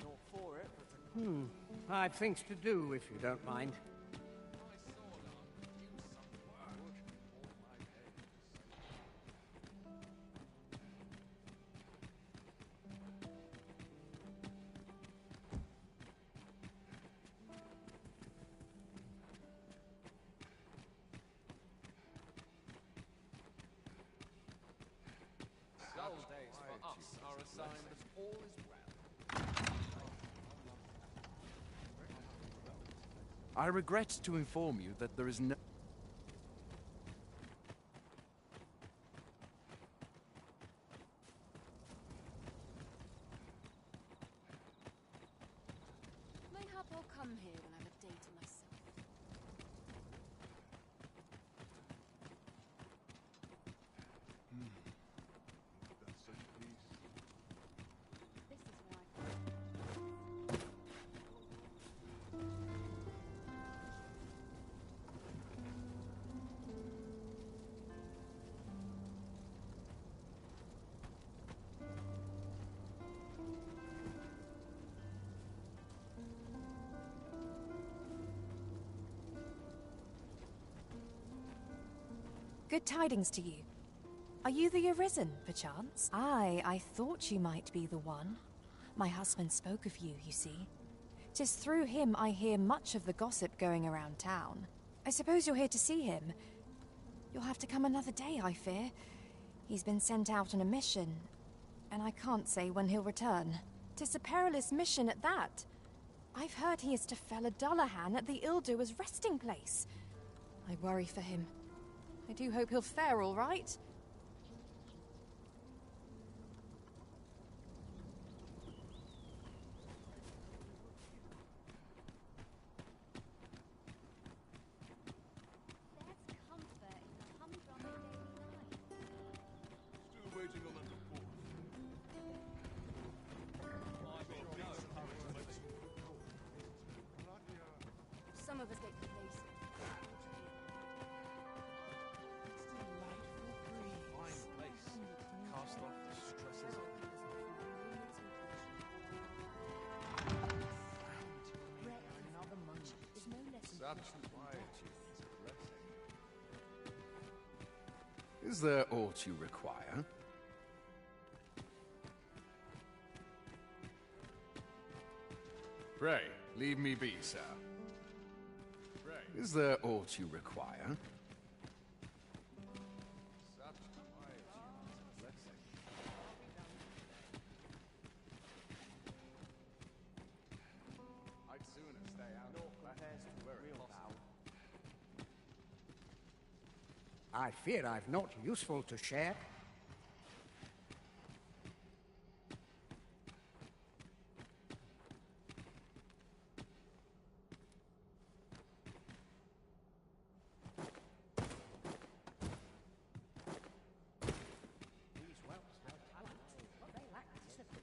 Not for it, but I've things to do, if you don't mind. Dull days for us are a sign that all is well. I regret to inform you that there is no... I'll come here when I'm a day to myself. That's such peace. This is where I... Good tidings to you. Are you the Arisen, perchance? Aye, I thought you might be the one. My husband spoke of you, you see. 'Tis through him I hear much of the gossip going around town. I suppose you're here to see him. You'll have to come another day, I fear. He's been sent out on a mission, and I can't say when he'll return. 'Tis a perilous mission at that. I've heard he is to fell a Dullahan at the Ildua's resting place. I worry for him. I do hope he'll fare all right. There's comfort in the humdrum of daily life. Still waiting on that report. Some of us get complacent. Fine place. Cast off the stresses of such quietude is a blessing. Is there aught you require? Pray, leave me be, sir. Pray. Is there aught you require? Such quietude is a blessing. I'd sooner stay out of class where it possible. I fear I've not useful to share. These whelps have talent, but they lack discipline.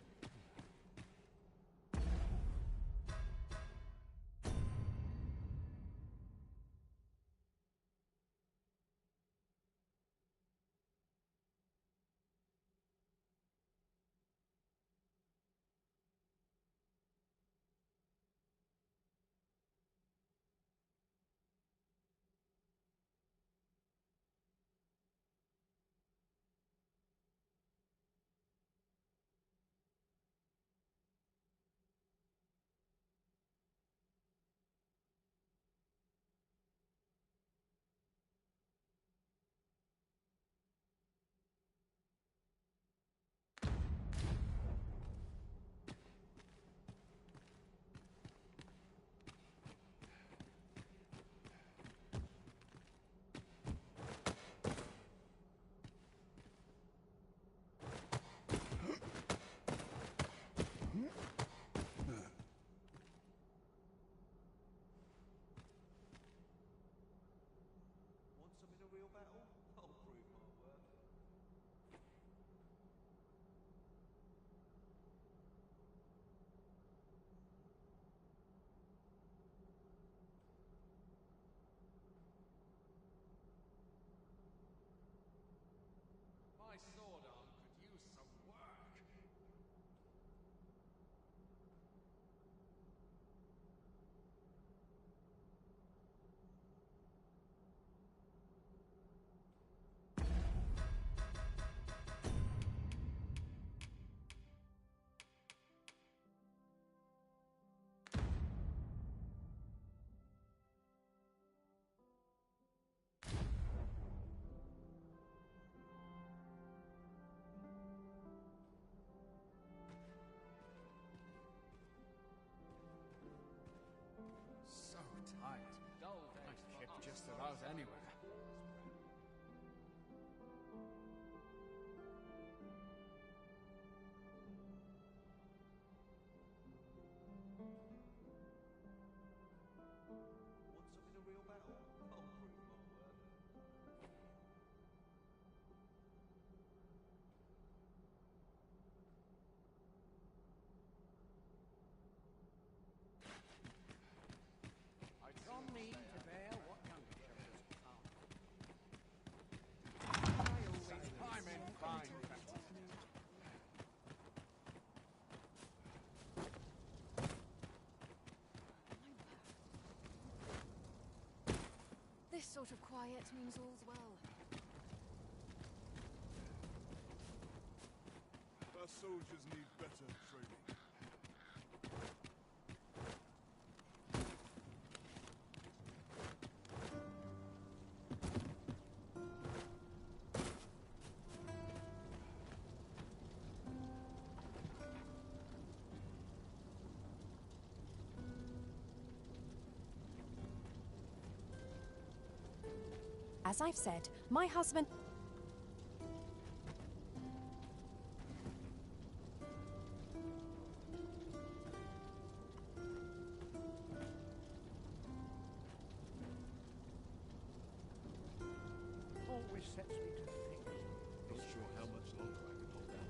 Want some in a real battle? I'll prove my worth. My sword arm could use some work. So tired. I could hit just about anywhere. This sort of quiet means all's well. Our soldiers need better training. As I've said, my husband... Always sets me to think. Not sure how much longer I can hold out.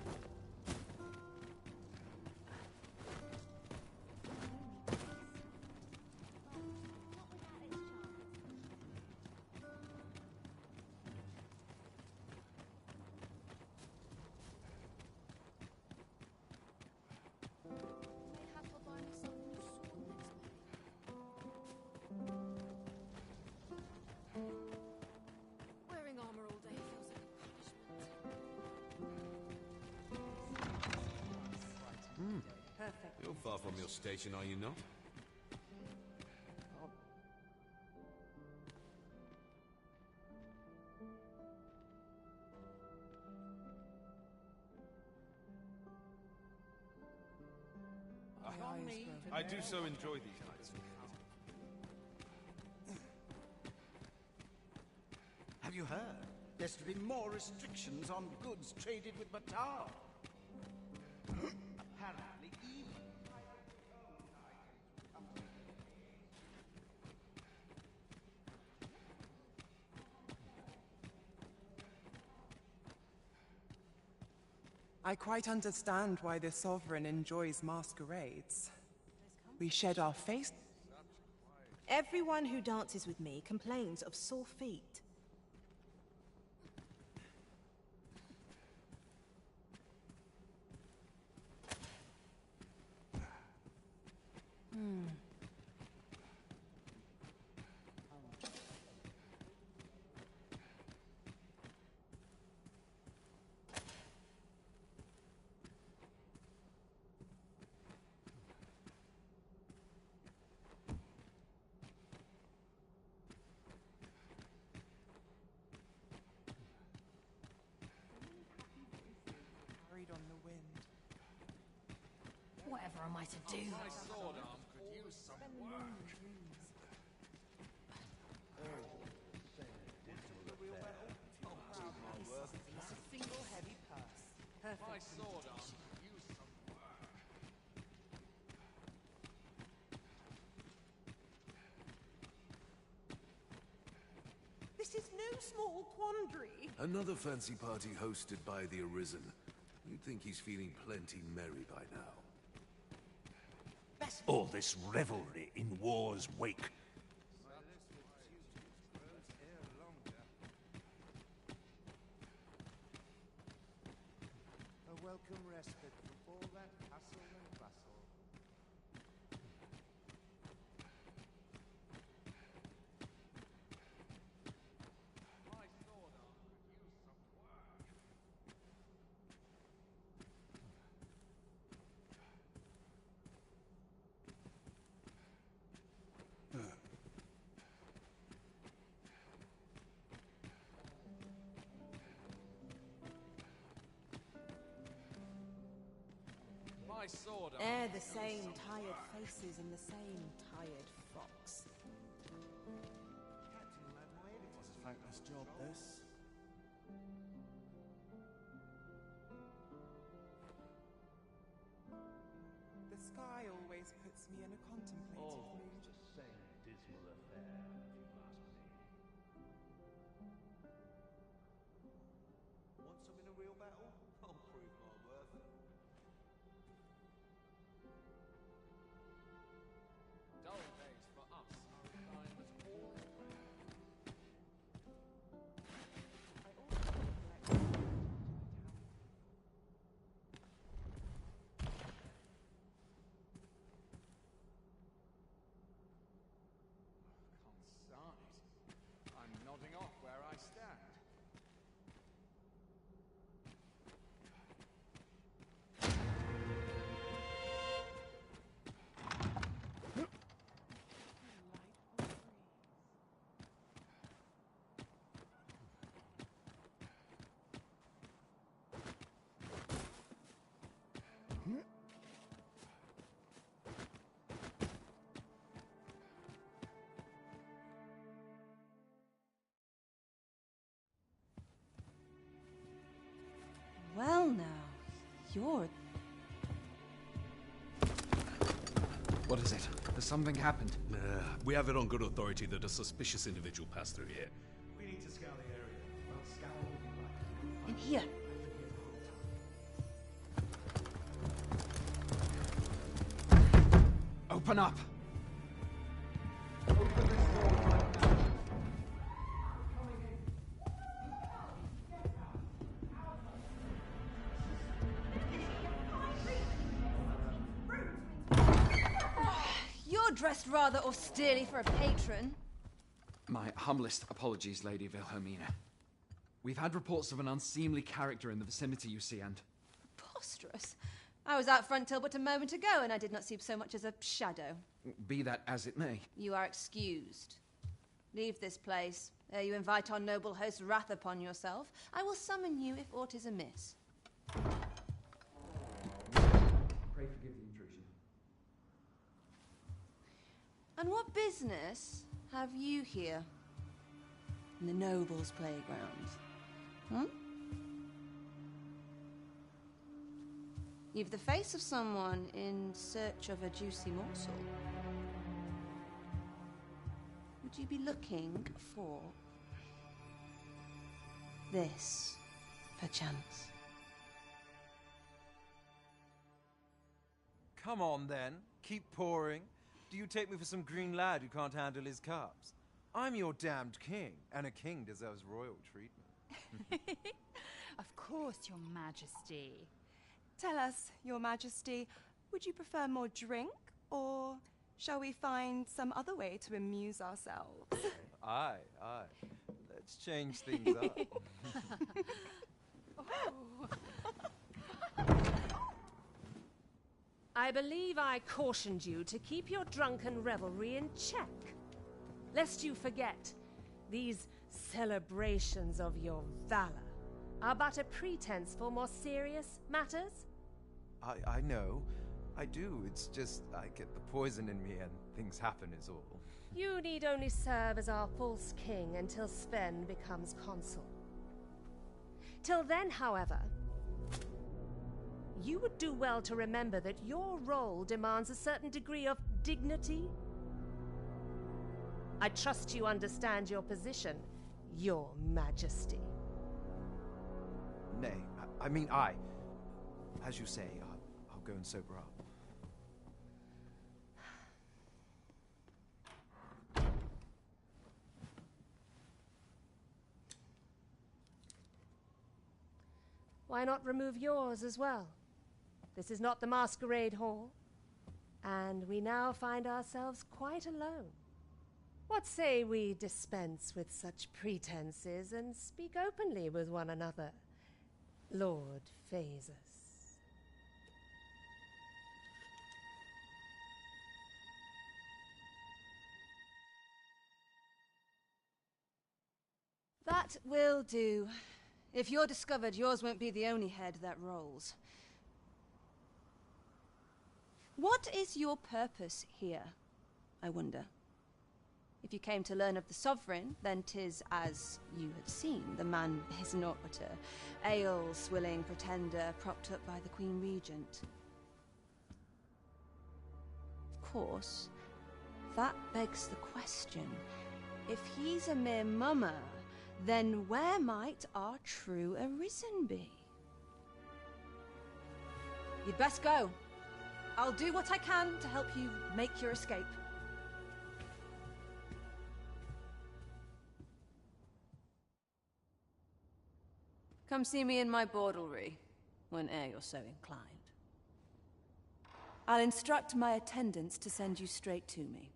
Wearing armor all day feels like a punishment. Perfect. You're far from your station, are you not? I do so enjoy these nights. Have you heard? There's to be more restrictions on goods traded with Batar. Apparently, even I quite understand why the Sovereign enjoys masquerades. We shed our face. Everyone who dances with me complains of sore feet. Carried on the wind. Whatever am I to do? My sword arm could use some work. It's a single heavy purse. Perfect. My sword arm could use some work. This is no small quandary. Another fancy party hosted by the Arisen. You'd think he's feeling plenty merry by now. all this revelry in war's wake. A welcome respite from all that hustle and bustle. My sword arm could use some work. My sword arm. They're the same tired faces and the same tired frocks. It's a thankless job, this. The sky always puts me in a contemplative mood. the same dismal affair, if you ask me. Want some in a real battle? I'll prove my worth. Dull days for us are a time as all You're... What is it? Has something happened? We have it on good authority that a suspicious individual passed through here. We need to scour the area. Well, scour all you like. in here. Open up! You're dressed rather austerely for a patron. My humblest apologies, Lady Wilhelmina. We've had reports of an unseemly character in the vicinity, you see, and... Preposterous. I was out front till but a moment ago, and I did not see so much as a shadow. Be that as it may. You are excused. Leave this place, ere you invite our noble host's wrath upon yourself. I will summon you if aught is amiss. Pray forgive the intrusion. And what business have you here? In the nobles' playgrounds? Hmm? You've the face of someone in search of a juicy morsel. Would you be looking for this, perchance? Come on, then. Keep pouring. Do you take me for some green lad who can't handle his cups? I'm your damned king, and a king deserves royal treatment. Of course, Your Majesty. Tell us, Your Majesty, would you prefer more drink, or shall we find some other way to amuse ourselves? Aye. Let's change things up. I believe I cautioned you to keep your drunken revelry in check, lest you forget these celebrations of your valor are but a pretense for more serious matters. I know. I do. It's just I get the poison in me and things happen is all. You need only serve as our false king until Sven becomes consul. Till then, however, you would do well to remember that your role demands a certain degree of dignity. I trust you understand your position, Your Majesty. Nay, I mean I. As you say, I'll go and sober up. Why not remove yours as well? This is not the masquerade hall, and we now find ourselves quite alone. What say we dispense with such pretenses and speak openly with one another, Lord Phaesus? That will do. If you're discovered, yours won't be the only head that rolls. What is your purpose here, I wonder? If you came to learn of the Sovereign, then 'tis as you have seen. The man is naught but a ale-swilling pretender propped up by the Queen Regent. Of course, that begs the question. If he's a mere mummer, then where might our true Arisen be? You'd best go. I'll do what I can to help you make your escape. Come see me in my bordlery, whene'er you're so inclined. I'll instruct my attendants to send you straight to me.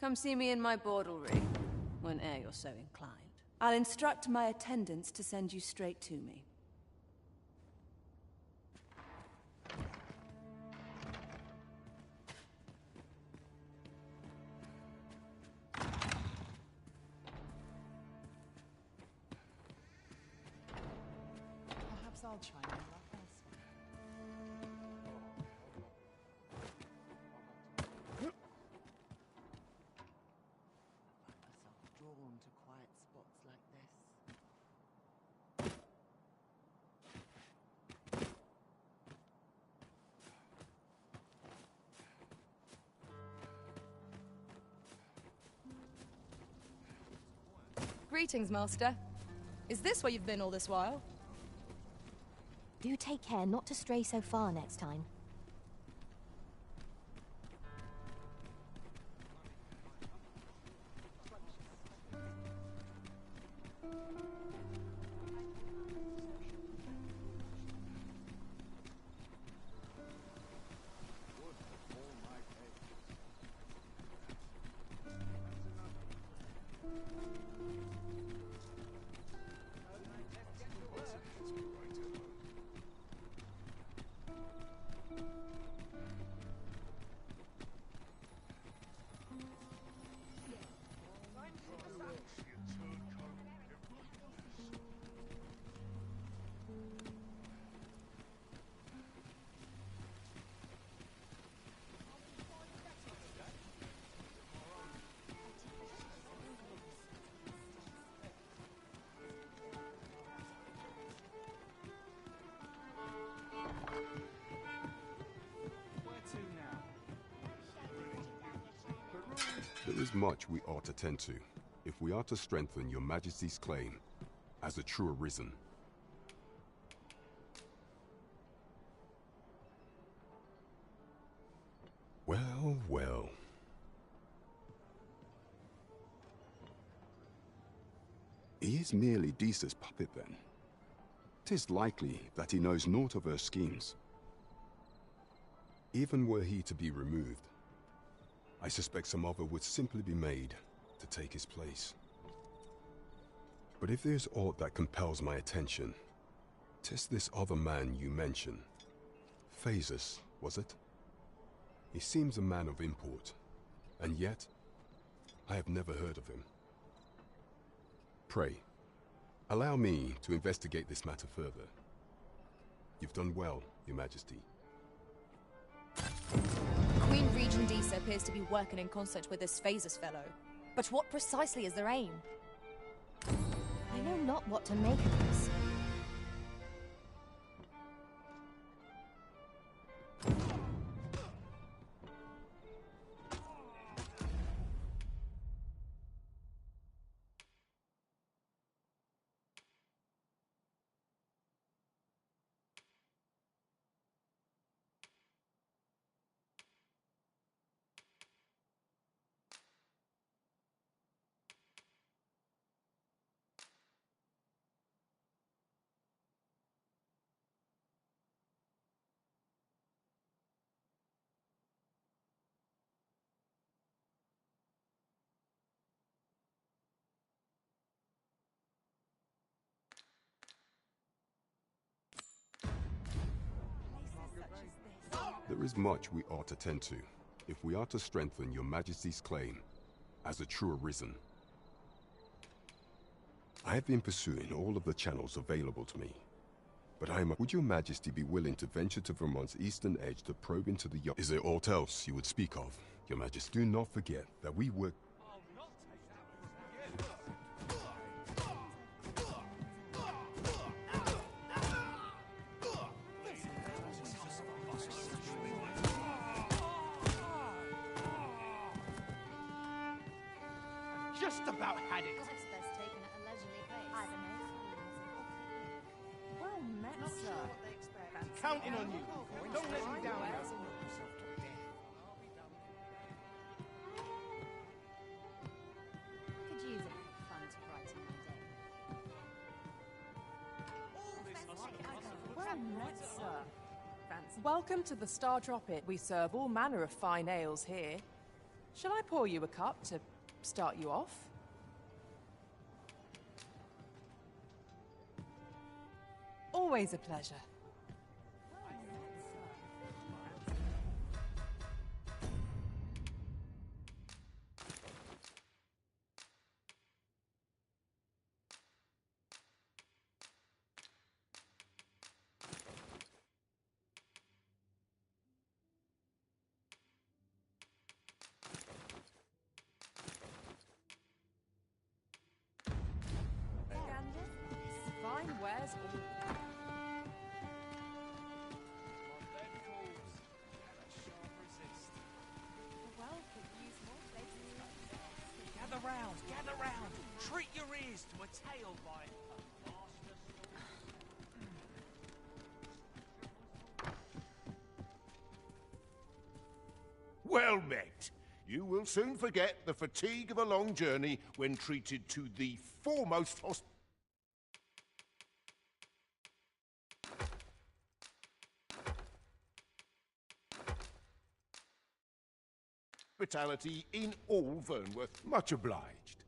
Come see me in my bordlery, whene'er you're so inclined. I'll instruct my attendants to send you straight to me. Perhaps I'll chime in like elsewhere. I find myself drawn to quiet spots like this. Greetings, Master. Is this where you've been all this while? Do take care not to stray so far next time. There is much we ought to tend to, if we are to strengthen your Majesty's claim as a true Arisen. Well, well. He is merely Disa's puppet, then. 'Tis likely that he knows naught of her schemes. Even were he to be removed, I suspect some other would simply be made to take his place. But if there's aught that compels my attention, 'tis this other man you mention. Phases, was it? He seems a man of import, and yet I have never heard of him. Pray, allow me to investigate this matter further. You've done well, Your Majesty. Queen Regent Disa appears to be working in concert with this Phases fellow. But what precisely is their aim? I know not what to make of this. There is much we ought to tend to, if we are to strengthen your Majesty's claim as a true Arisen. I have been pursuing all of the channels available to me, but would your Majesty be willing to venture to Vermont's eastern edge to probe into the yacht? Is there aught else you would speak of, Your Majesty? Do not forget that we work... Just about had it. Well met, sir. Counting on you. Don't let me down now. Could use a bit of fun to brighten my day. Well met, sir. Welcome to the Star Dropit. We serve all manner of fine ales here. Shall I pour you a cup to start you off? Always a pleasure. Fine wears all. Gather round! Treat your ears to a tale by Well met. You will soon forget the fatigue of a long journey when treated to the foremost hospitality in all Vernworth. Much obliged.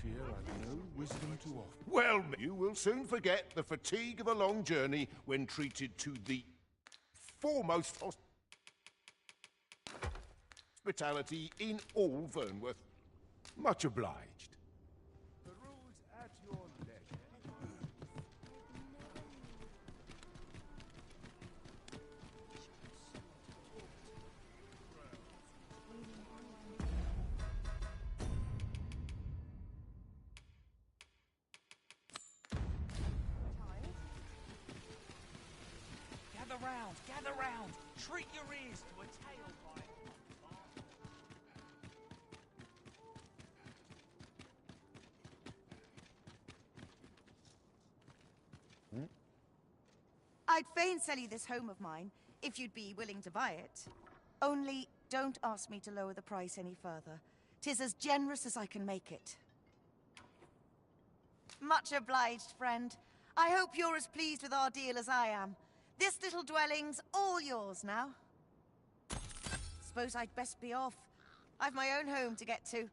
fear I've no wisdom to offer. Well, you will soon forget the fatigue of a long journey when treated to the foremost hospitality in all Vernworth. Much obliged. The road at your leisure. Gather round! Treat your ears to a tale by... I'd fain sell you this home of mine, if you'd be willing to buy it. Only, don't ask me to lower the price any further. 'Tis as generous as I can make it. Much obliged, friend. I hope you're as pleased with our deal as I am. This little dwelling's all yours now. Suppose I'd best be off. I've my own home to get to.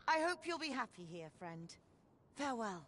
I hope you'll be happy here, friend. Farewell.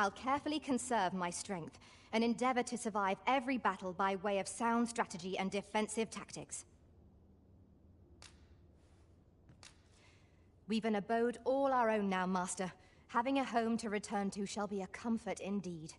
I'll carefully conserve my strength and endeavor to survive every battle by way of sound strategy and defensive tactics. We've an abode all our own now, Master. Having a home to return to shall be a comfort indeed.